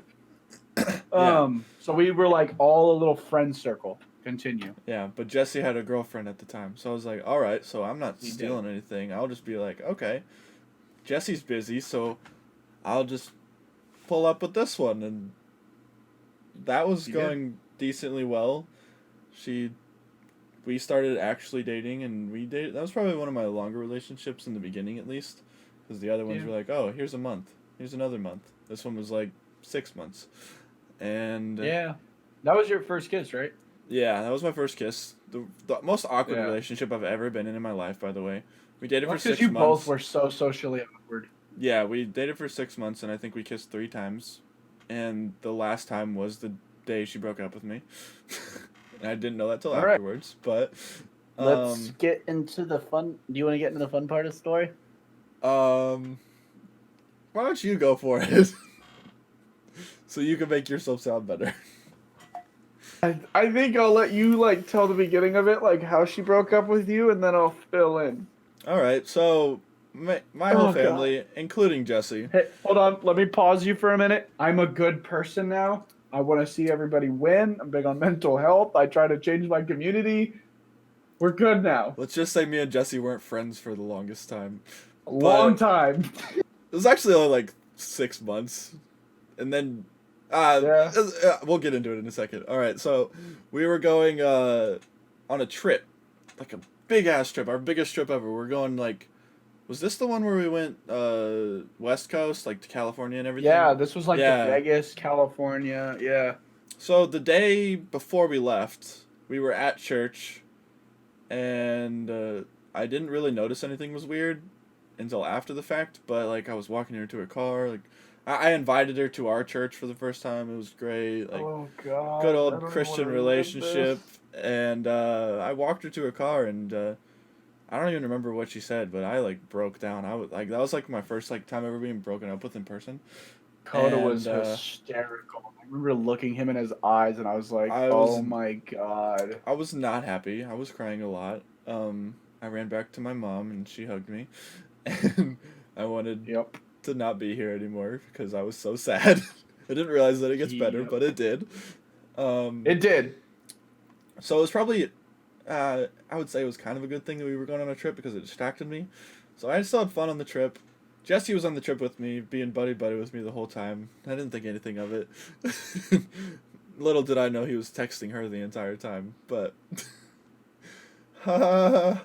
So we were like all a little friend circle. Continue. Yeah, but Jesse had a girlfriend at the time, so I was like, all right, so I'm not stealing anything. I'll just be like, okay, Jesse's busy, so I'll just pull up with this one, and that was going decently well. We started actually dating, and we dated. That was probably one of my longer relationships in the beginning, at least, because the other ones were like, oh, here's a month, here's another month. This one was like 6 months, and that was your first kiss, right? Yeah, that was my first kiss. The most awkward relationship I've ever been in my life, by the way. We dated for 6 months. Because you both were so socially awkward. Yeah, we dated for 6 months, and I think we kissed 3 times. And the last time was the day she broke up with me. And I didn't know that till afterwards. But let's get into the fun. Do you want to get into the fun part of the story? Why don't you go for it? So you can make yourself sound better. I think I'll let you like tell the beginning of it, like how she broke up with you, and then I'll fill in. All right, so my whole family, including Jesse. Hey, hold on, let me pause you for a minute. I'm a good person now. I want to see everybody win. I'm big on mental health. I try to change my community. We're good now. Let's just say me and Jesse weren't friends for the longest time. A long time. It was actually only like 6 months, and then. We'll get into it in a second. All right, so we were going on a trip, like a big ass trip, our biggest trip ever. We're going like, was this the one where we went West Coast, like to California and everything? Yeah, this was like the Vegas, California. Yeah. So the day before we left, we were at church, and I didn't really notice anything was weird until after the fact. But like I was walking her to her car, like. I invited her to our church for the first time. It was great. Like, oh, God. Good old Christian relationship. And I walked her to her car, and I don't even remember what she said, but I like broke down. I was like, that was like my first like time ever being broken up with in person. Coda was hysterical. I remember looking him in his eyes, and I was like, oh my God. I was not happy. I was crying a lot. I ran back to my mom, and she hugged me, and I wanted. Yep. To not be here anymore because I was so sad. I didn't realize that it gets better, but it did. It did. So it was probably, I would say it was kind of a good thing that we were going on a trip because it distracted me. So I still had fun on the trip. Jesse was on the trip with me, being buddy-buddy with me the whole time. I didn't think anything of it. Little did I know he was texting her the entire time, but... so...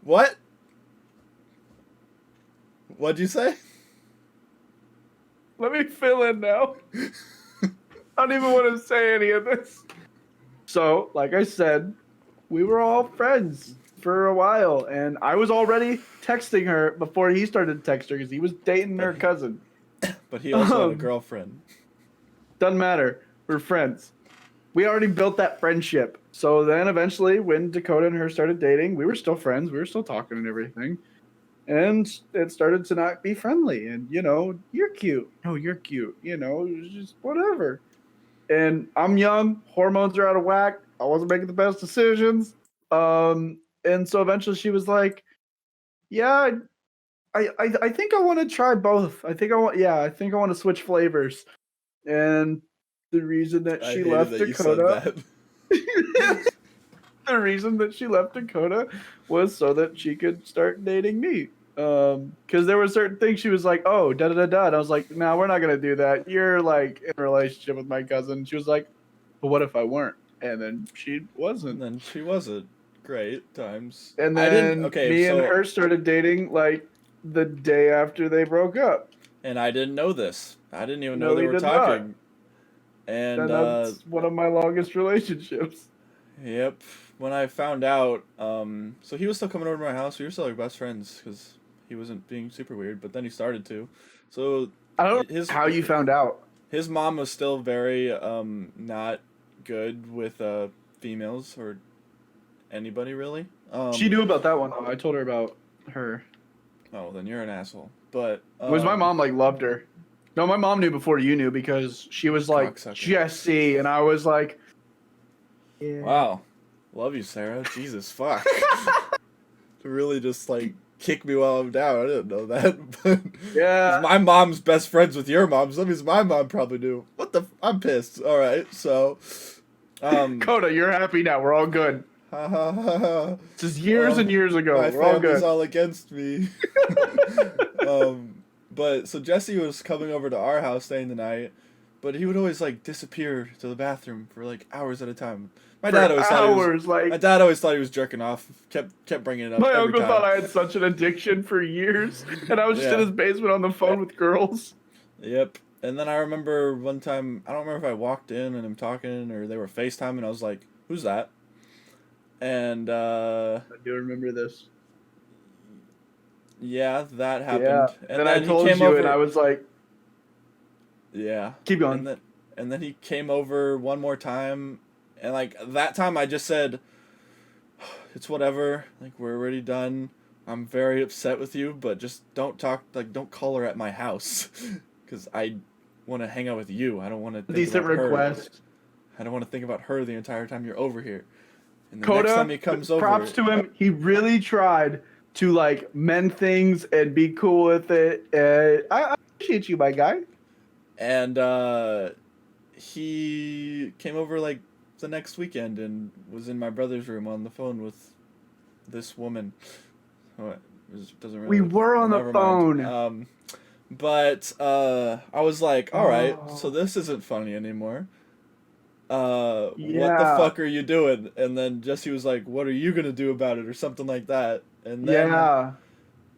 What? What'd you say? Let me fill in now. I don't even want to say any of this. So, like I said, we were all friends for a while, and I was already texting her before he started to text her because he was dating her cousin. But he also had a girlfriend. Doesn't matter. We're friends. We already built that friendship. So then eventually when Dakota and her started dating, we were still friends. We were still talking and everything. And it started to not be friendly. And, you're cute. No, you're cute. It was just whatever. And I'm young. Hormones are out of whack. I wasn't making the best decisions. And so eventually she was like, yeah, I think I want to try both. I think I want to switch flavors. And the reason that she left Dakota, the reason that she left Dakota was so that she could start dating me. Because there were certain things she was like, oh, da da da da. And I was like, no, we're not gonna do that. You're like in a relationship with my cousin. She was like, but what if I weren't? And then she wasn't. And then she wasn't. Great times. And then me and her started dating like the day after they broke up. And I didn't know this. I didn't even know they were talking. And that's one of my longest relationships. Yep. When I found out, so he was still coming over to my house. We were still like best friends because he wasn't being super weird, but then he started to. So I don't know how you found out. His mom was still very not good with females or anybody really. She knew about that one though. I told her about her. Oh, then you're an asshole. But was my mom loved her? No, my mom knew before you knew because she was like Jesse, and I was like, yeah. Wow, love you, Sarah. Jesus fuck. Really just kick me while I'm down. I didn't know that. But yeah, my mom's best friends with your mom. So that means my mom probably knew. I'm pissed. All right, so. Coda, you're happy now. We're all good. This is years and years ago. We're all good. My family's all against me. But so Jesse was coming over to our house staying the night, but he would always disappear to the bathroom for hours at a time. My dad always thought he was jerking off. Kept bringing it up. My uncle thought I had such an addiction for years, and I was just in his basement on the phone with girls. Yep. And then I remember one time, I don't remember if I walked in and I'm talking or they were FaceTiming, and I was like, "Who's that?" And I do remember this. Yeah, that happened. Yeah. And then I told you, over, and I was like, "Yeah, keep going." And then he came over one more time, and that time I just said, "It's whatever. We're already done. I'm very upset with you, but just don't talk. Don't call her at my house, because I want to hang out with you. I don't want to." Decent request. I don't want to think about her the entire time you're over here. And the Coda, next time he comes over, props to him. He really tried to mend things and be cool with it. I appreciate you, my guy. And he came over the next weekend and was in my brother's room on the phone with this woman. Doesn't really. We were on the phone. But I was like, all right, so this isn't funny anymore. What the fuck are you doing? And then Jesse was like, what are you gonna do about it, or something like that. And then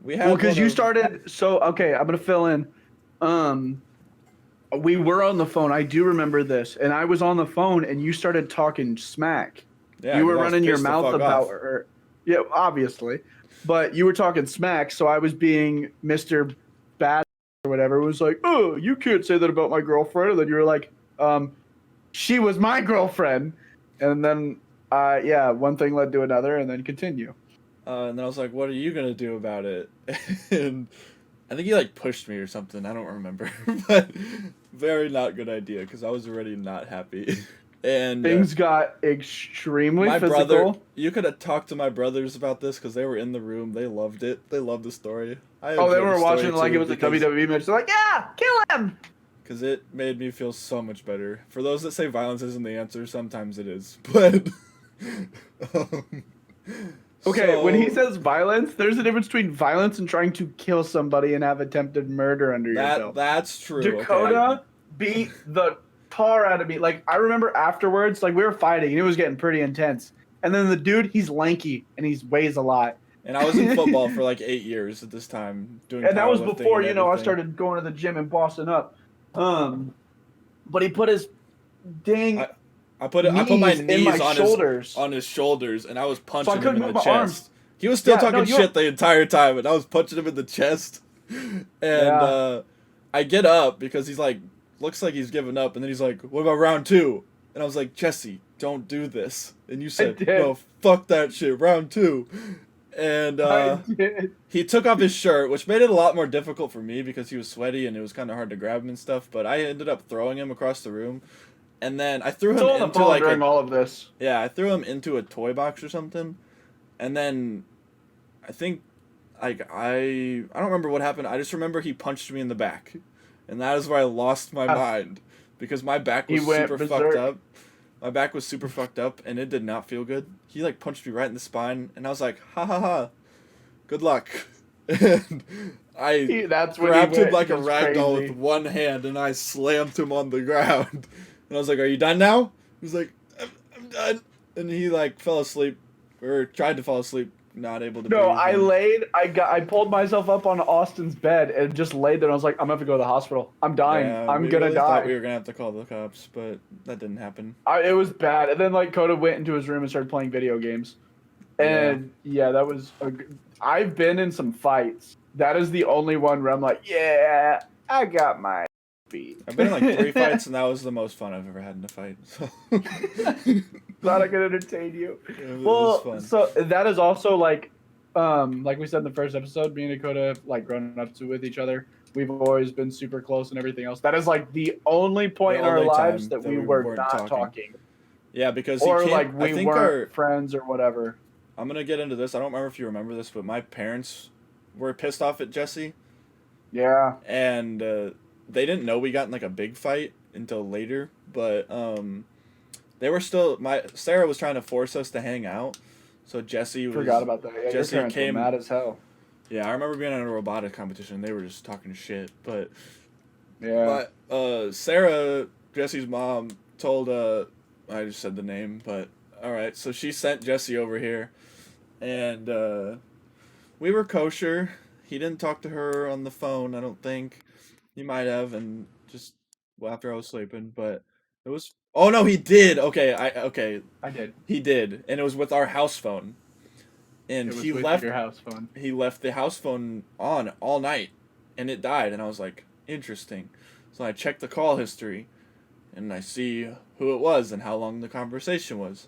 we had because you started. So okay, I'm gonna fill in. We were on the phone. I do remember this, and I was on the phone, and you started talking smack. Yeah, you were running your mouth about her. Yeah, obviously, but you were talking smack. So I was being Mr. Bad or whatever. It was like, oh, you can't say that about my girlfriend. And then you were like, she was my girlfriend. And then, one thing led to another, and then continue. And then I was like, what are you going to do about it? And I think he pushed me or something. I don't remember. But very not good idea, because I was already not happy. And things got extremely physical. Brother, you could have talked to my brothers about this, because they were in the room. They loved it. They loved the story. They were watching it like it was a WWE match. They're like, yeah, kill him! Because it made me feel so much better. For those that say violence isn't the answer, sometimes it is. But okay, when he says violence, there's a difference between violence and trying to kill somebody and have attempted murder under your belt. That's true. Dakota beat the tar out of me. I remember afterwards, we were fighting and it was getting pretty intense. And then the dude, he's lanky and he weighs a lot. And I was in football for 8 years at this time. And that was before, I started going to the gym and bossing up. But he put his dang I put my knees on his shoulders, and I was punching him in the chest. Arms. He was still talking shit the entire time, and I was punching him in the chest. And I get up because he's like, looks like he's giving up, and then he's like, what about round 2? And I was like, Jesse, don't do this. And you said, no, fuck that shit, round 2. And he took off his shirt, which made it a lot more difficult for me because he was sweaty and it was kind of hard to grab him and stuff. But I ended up throwing him across the room, and then I threw him into like during all of this. Yeah, I threw him into a toy box or something, and then I think like I don't remember what happened. I just remember he punched me in the back, and that is where I lost my mind because my back was super fucked up. My back was super fucked up, and it did not feel good. He like punched me right in the spine, and I was like, ha ha ha, good luck. And I grabbed him like a rag doll with one hand, and I slammed him on the ground. And I was like, are you done now? He was like, I'm done. And he like fell asleep, or tried to fall asleep, not able to. No, I pulled myself up on Austin's bed and just laid there. And I was like, I'm gonna have to go to the hospital. I'm dying. Yeah, I'm gonna die. Thought we were gonna have to call the cops, but that didn't happen. It was bad. And then like Coda went into his room and started playing video games. And yeah, that was. I've been in some fights. That is the only one where I'm like, yeah, I got my beat. I've been in like 3 fights, and that was the most fun I've ever had in a fight. So. Glad I could entertain you. Well, so that is also like we said in the first episode, me and Dakota have like grown up with each other. We've always been super close and everything else. That is like the only point in our lives that we were not talking. Yeah, because we weren't friends or whatever. I'm gonna get into this. I don't remember if you remember this, but my parents were pissed off at Jesse. Yeah. And they didn't know we got in like a big fight until later, but they were still. Sarah was trying to force us to hang out, so Jesse forgot about that. Yeah, Jesse your parents came were mad as hell. Yeah, I remember being in a robotic competition. They were just talking shit, but yeah. But Sarah, Jesse's mom, told I just said the name, but all right. So she sent Jesse over here, and we were kosher. He didn't talk to her on the phone. I don't think he might have, and just after I was sleeping, but it was. Oh no, he did. Okay, I did. He did, and it was with our house phone. And he left your house phone. He left the house phone on all night, and it died. And I was like, interesting. So I checked the call history, and I see who it was and how long the conversation was.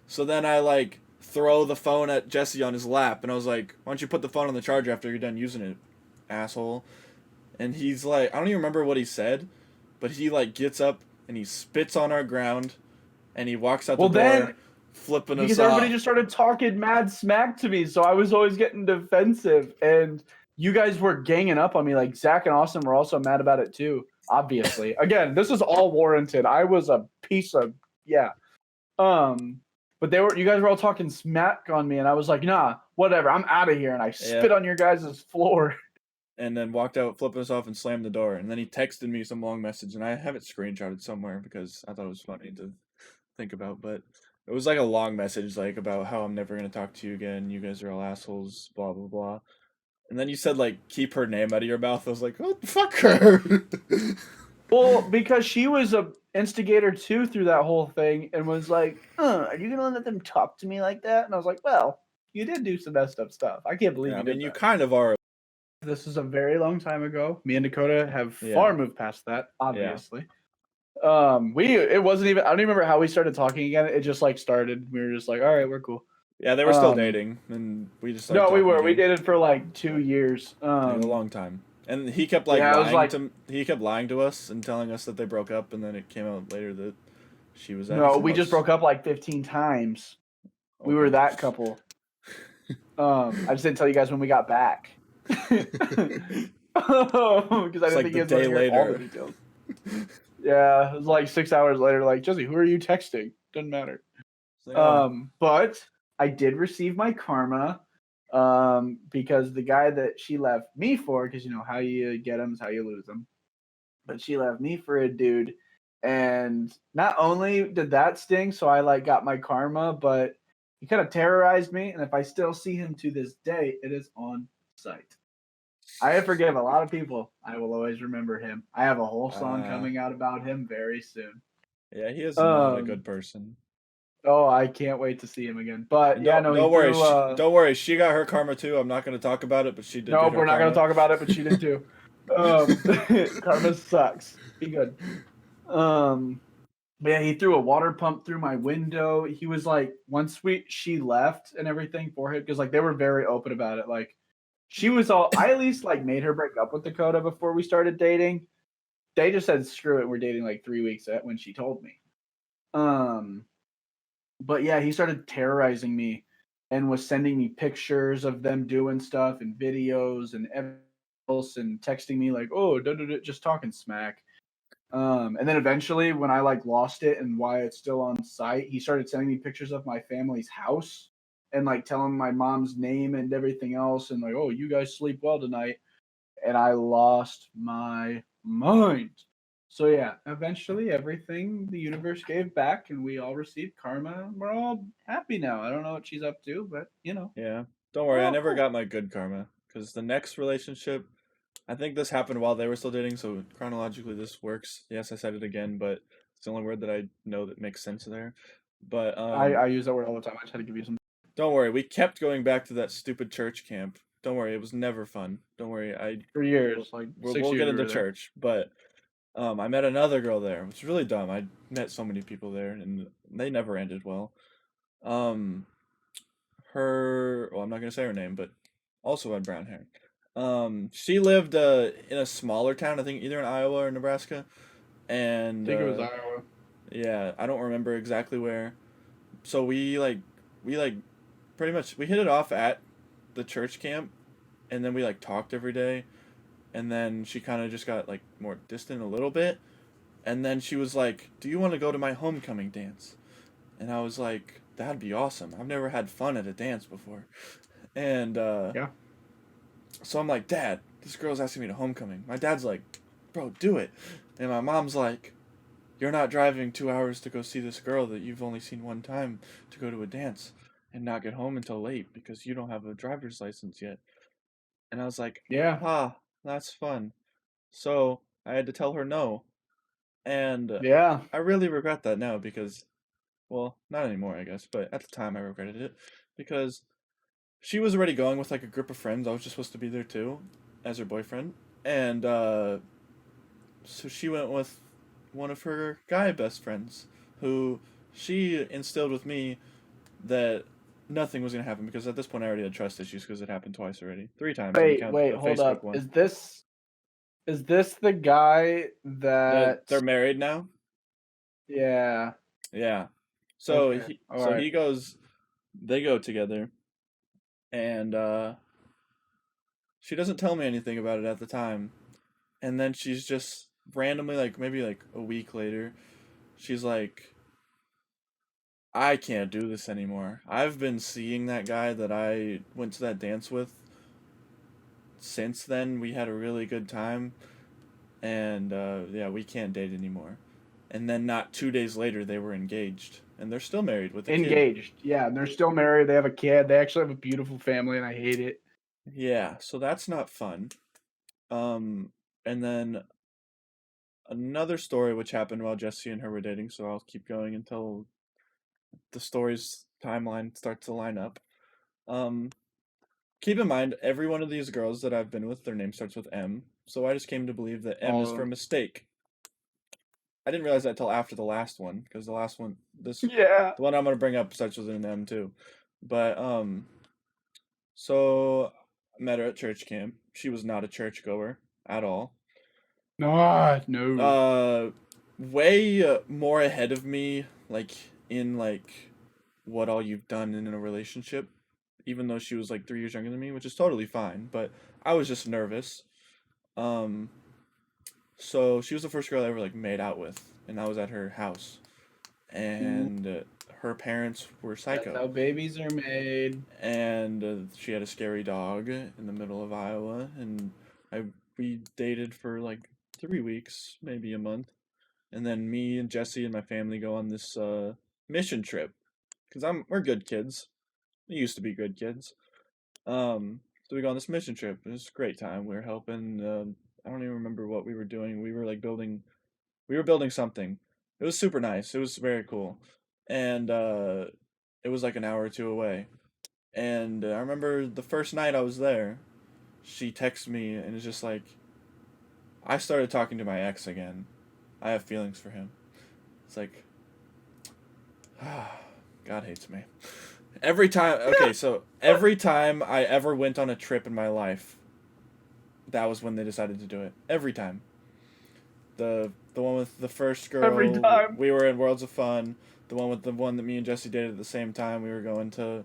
So then I like throw the phone at Jesse on his lap, and I was like, why don't you put the phone on the charger after you're done using it, asshole? And he's like, I don't even remember what he said, but he like gets up and he spits on our ground, and he walks out the door, flipping us off. Because everybody just started talking mad smack to me, so I was always getting defensive, and you guys were ganging up on me. Like Zach and Austin were also mad about it too. Obviously, again, this is all warranted. I was a piece of but you guys were all talking smack on me, and I was like, nah, whatever, I'm out of here, and I spit on your guys' floor. And then walked out, flipping us off, and slammed the door. And then he texted me some long message, and I have it screenshotted somewhere because I thought it was funny to think about. But it was like a long message, like about how I'm never gonna talk to you again. You guys are all assholes, blah blah blah. And then you said like keep her name out of your mouth. I was like, oh, fuck her. Well, because she was a instigator too through that whole thing, and was like, are you gonna let them talk to me like that? And I was like, well, you did do some messed up stuff. I can't believe you did. I mean, you kind of are. This is a very long time ago. Me and Dakota have far moved past that, obviously. Yeah. It wasn't even, I don't even remember how we started talking again. It just like started. We were just like, all right, we're cool. Yeah, they were still dating, and we just no, we were. Again. We dated for like 2 years. A long time. And he kept lying to us and telling us that they broke up, and then it came out later that she was. No, we just broke up like 15 times. Okay. We were that couple. I just didn't tell you guys when we got back. Because I didn't think you guys would hear all the details. Yeah, it was like 6 hours later. Like, Jesse, who are you texting? Doesn't matter. So, but I did receive my karma. Because the guy that she left me for, because you know how you get them is how you lose them, but she left me for a dude, and not only did that sting, so I like got my karma, but he kind of terrorized me, and if I still see him to this day, it is on sight. I forgive a lot of people. I will always remember him. I have a whole song coming out about him very soon. Yeah, he is not a good person. Oh, I can't wait to see him again. But don't worry. Don't worry. She got her karma too. I'm not going to talk about it, but she did. No, we're not going to talk about it, but she did too. Karma sucks. Be good. But yeah, he threw a water pump through my window. He was like, once she left and everything for him, because like they were very open about it. Like she was all, I at least like made her break up with Dakota before we started dating. They just said screw it. We're dating like 3 weeks when she told me. But yeah, he started terrorizing me and was sending me pictures of them doing stuff and videos and everything else and texting me like, oh, just talking smack. And then eventually, when I like lost it and why it's still on site, he started sending me pictures of my family's house and like telling my mom's name and everything else, and like, oh, you guys sleep well tonight. And I lost my mind. So yeah, eventually everything the universe gave back, and we all received karma. We're all happy now. I don't know what she's up to, but you know. Yeah. Don't worry, I never got my good karma because the next relationship, I think this happened while they were still dating, so chronologically this works. Yes, I said it again, but it's the only word that I know that makes sense there. But I use that word all the time. I just had to give you some. don't worry, we kept going back to that stupid church camp. Don't worry, it was never fun. Don't worry, For years, like we'll get into church, but I met another girl there. It was really dumb. I met so many people there, and they never ended well. Um, well, I'm not gonna say her name, but also had brown hair. She lived in a smaller town, I think either in Iowa or Nebraska, and I think it was Iowa. yeah, I don't remember exactly where. So we pretty much we hit it off at the church camp, and then we like talked every day, and then she kind of just got like more distant a little bit, and then she was like, "Do you want to go to my homecoming dance?" And I was like, "That'd be awesome. I've never had fun at a dance before." And Yeah. so I'm like, "Dad, this girl's asking me to homecoming." My dad's like, "Bro, do it." And my mom's like, "You're not driving 2 hours to go see this girl that you've only seen one time to go to a dance and not get home until late because you don't have a driver's license yet." And I was like, Yeah. "Ah, that's fun." So I had to tell her no. And Yeah. I really regret that now because, well, not anymore, I guess, but at the time I regretted it because she was already going with like a group of friends. I was just supposed to be there too as her boyfriend. And so she went with one of her guy best friends who she instilled with me that nothing was going to happen because at this point I already had trust issues because it happened twice already. 3 times when you count Wait, the hold Facebook up. one. Is this the guy that They're married now? yeah. Yeah. So Okay. he goes, they go together, and she doesn't tell me anything about it at the time, and then she's just randomly like maybe like a week later, she's like, I can't do this anymore. I've been seeing that guy that I went to that dance with. Since then, we had a really good time, and yeah, we can't date anymore. And then not 2 days later, they were engaged, and they're still married with a kid. Engaged. Yeah, and they're still married. They have a kid. They actually have a beautiful family, and I hate it. Yeah, so that's not fun. And then another story which happened while Jesse and her were dating, so I'll keep going until the story's timeline starts to line up. Um, keep in mind, every one of these girls that I've been with, their name starts with M, so I just came to believe that M is for mistake. I didn't realize that until after the last one, because the last one, Yeah. the one I'm gonna bring up starts with an M too. But so I met her at church camp. She was not a churchgoer at all. No. Way more ahead of me, like in like what all you've done in a relationship, even though she was like 3 years younger than me, which is totally fine. But I was just nervous. Um, so she was the first girl I ever like made out with, and I was at her house, and her parents were psycho. That's how babies are made. And she had a scary dog in the middle of Iowa, and we dated for like 3 weeks, maybe a month, and then me and Jesse and my family go on this mission trip because we're good kids. We used to be good kids. So we go on this mission trip. It was a great time. We were helping. I don't even remember what we were doing. We were like building. We were building something. It was super nice. It was very cool, and it was like an hour or two away. And I remember the first night I was there, she texted me and it's just like, I started talking to my ex again. I have feelings for him. It's like, God hates me. Every time, okay, so every time I ever went on a trip in my life, that was when they decided to do it. Every time. The one with the first girl, Every time. we were in Worlds of Fun. The one with the one that me and Jesse did at the same time, we were going to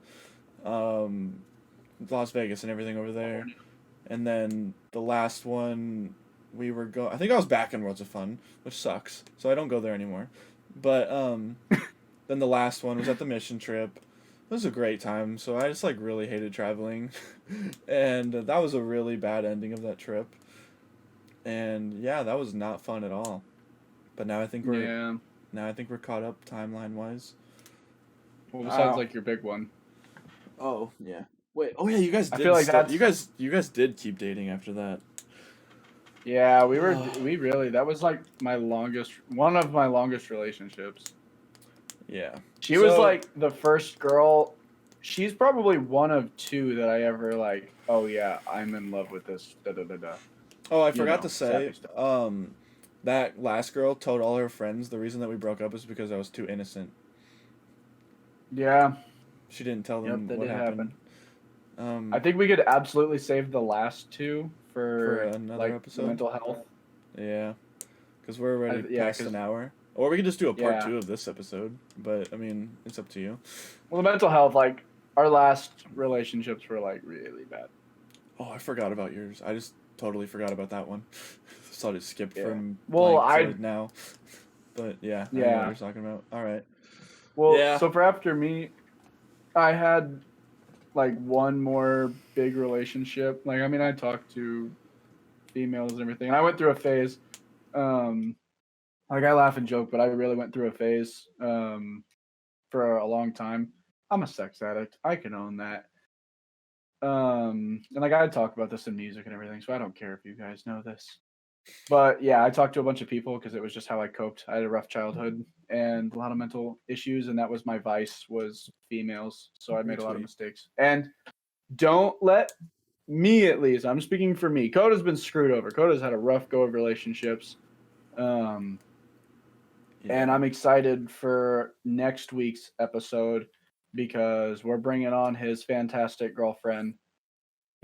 Las Vegas and everything over there. And then the last one, I think I was back in Worlds of Fun, which sucks, so I don't go there anymore. But then the last one was at the mission trip. It was a great time, so I just like really hated traveling. And that was a really bad ending of that trip. And yeah, that was not fun at all. But now I think we're caught up timeline wise. Well, besides like your big one. Oh yeah. Wait. Oh yeah, you guys did. I feel like you guys did keep dating after that. Yeah, we really, that was like one of my longest relationships. Yeah. She was like the first girl. She's probably one of two that I ever like, oh yeah, I'm in love with this. Da da da da. Oh, I forgot to say, that last girl told all her friends the reason that we broke up is because I was too innocent. Yeah. She didn't tell them what happened. I think we could absolutely save the last two for another episode. Mental health. Yeah, because we're already past an hour. Or we could just do a part 2 of this episode. But I mean, it's up to you. Well, the mental health, like our last relationships were like really bad. Oh, I forgot about yours. I just totally forgot about that one. So I just skipped from now. But yeah, I know what you're talking about. All right. Well, so for after me, I had like one more big relationship. Like, I mean, I talked to females and everything. And I went through a phase. Like I laugh and joke, but I really went through a phase for a long time. I'm a sex addict. I can own that. And like I talk about this in music and everything, so I don't care if you guys know this. But yeah, I talked to a bunch of people because it was just how I coped. I had a rough childhood and a lot of mental issues, and that was my vice, was females. So I made a lot of mistakes. And don't let me, at least, I'm speaking for me. Coda's been screwed over. Coda's had a rough go of relationships. And I'm excited for next week's episode because we're bringing on his fantastic girlfriend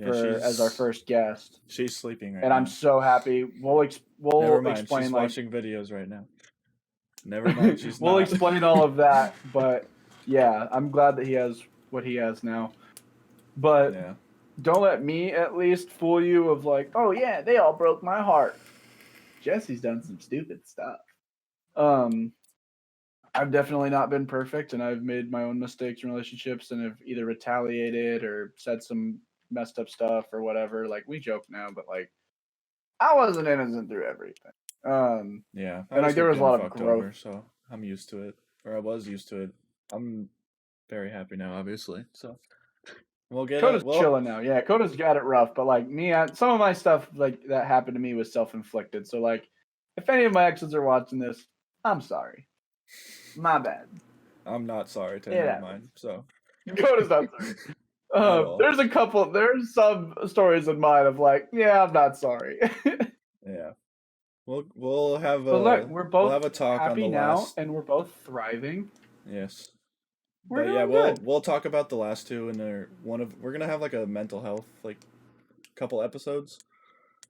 as our first guest. She's sleeping right now. And I'm so happy. We'll explain. She's watching videos right now. Never mind, she's We'll explain all of that, but yeah, I'm glad that he has what he has now. But don't let me at least fool you of like, oh yeah, they all broke my heart. Jesse's done some stupid stuff. I've definitely not been perfect, and I've made my own mistakes in relationships and have either retaliated or said some messed up stuff or whatever. Like, we joke now, but like, I wasn't innocent through everything. And like there was a lot of growth. So I'm used to it, or I was used to it. I'm very happy now, obviously. So we'll get Coda's chilling now. Yeah, Coda's got it rough, but like me, some of my stuff like that happened to me was self-inflicted. So like, if any of my exes are watching this, I'm sorry. My bad. I'm not sorry to any of mine. So Coda's not sorry. There's some stories in mine of like, yeah, I'm not sorry. Yeah. We'll have but look, we're both have a talk happy on the now, last... and we're both thriving. Yes. Good. We'll talk about the last two, and we're gonna have like a mental health like couple episodes.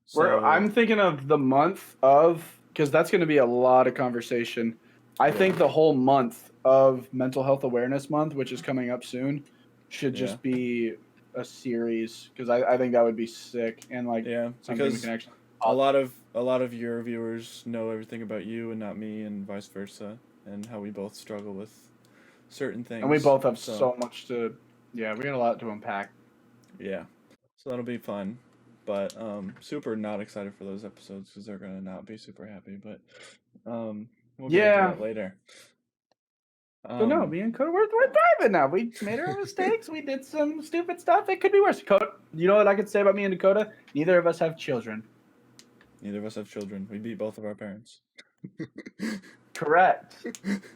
So I'm thinking of the month of, because that's going to be a lot of conversation. I think the whole month of Mental Health Awareness Month, which is coming up soon, should just be a series, because I think that would be sick, and like something we can actually. A lot of your viewers know everything about you and not me, and vice versa, and how we both struggle with certain things. And we both have so much to. Yeah, we got a lot to unpack. Yeah, so that'll be fun. But super not excited for those episodes because they're gonna not be super happy. But we'll get into that later. So no, me and Coda, we're thriving now. We made our mistakes. We did some stupid stuff. It could be worse. Coda, you know what I could say about me and Dakota? Neither of us have children. Neither of us have children. We beat both of our parents. Correct.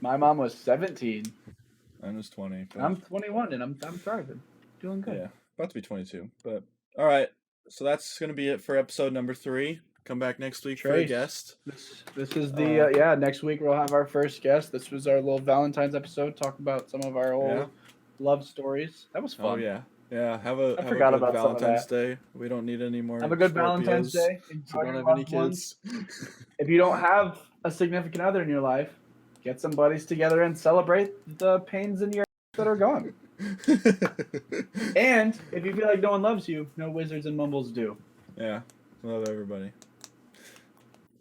My mom was 17. Mine was 20. I'm 21 and I'm thriving. Doing good. Yeah, about to be 22. But all right. So that's going to be it for episode number 3. Come back next week for a guest. This is the next week we'll have our first guest. This was our little Valentine's episode. Talk about some of our old love stories. That was fun. Oh yeah. Yeah, have a good about Valentine's Day. We don't need any more. Have a good Valentine's Day. So don't have any kids. If you don't have a significant other in your life, get some buddies together and celebrate the pains in your that are gone. And if you feel like no one loves you, no Wizards and Mumbles do. Yeah, love everybody.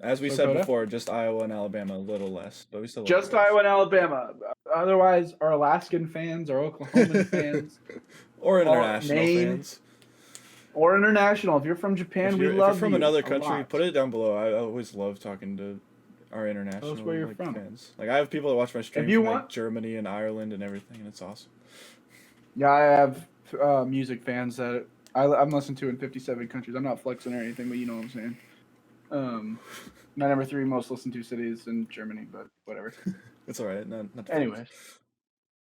As we said before, just Iowa and Alabama, a little less, but we still love just Iowa and Alabama. Otherwise, our Alaskan fans, our Oklahoman fans, or international fans, or international. If you're from Japan, we love you. If you're from another country, put it down below. I always love talking to our international where you're from. fans. Like I have people that watch my stream from like Germany and Ireland and everything, and it's awesome. Yeah, I have music fans that I'm listening to in 57 countries. I'm not flexing or anything, but you know what I'm saying. My number 3 most listened to cities in Germany, but whatever. It's all right. Not anyways,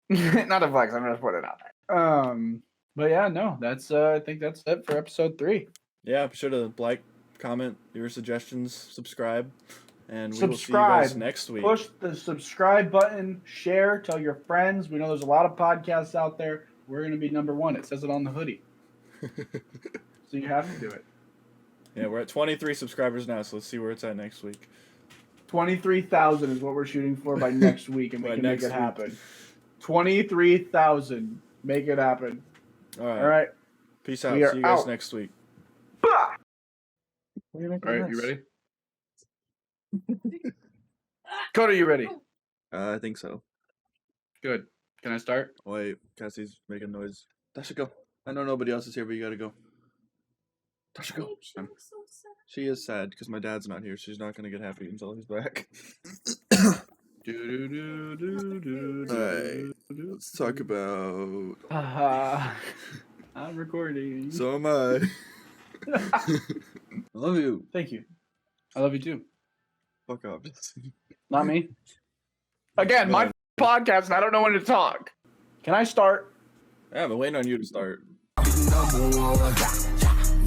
not a flex. I'm just putting it out there. But yeah, no, that's I think that's it for episode 3. Yeah, be sure to like, comment your suggestions, subscribe, and we will see you guys next week. Push the subscribe button, share, tell your friends. We know there's a lot of podcasts out there. We're gonna be number 1. It says it on the hoodie, so you have to do it. Yeah, we're at 23 subscribers now, so let's see where it's at next week. 23,000 is what we're shooting for by next week, and we can make it happen. 23,000. Make it happen. All right. All right. Peace out. See you guys next week. All right, you ready? Cody, you ready? I think so. Good. Can I start? Wait, Cassie's making noise. Tasha, go. I know nobody else is here, but you gotta go. Tasha, go. She is sad because my dad's not here. She's not gonna get happy until he's back. Alright, let's talk about. I'm recording. So am I. I love you. Thank you. I love you too. Fuck off. Not me. Again, my podcast, and I don't know when to talk. Can I start? Yeah, I've been waiting on you to start.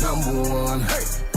Number one. Hey.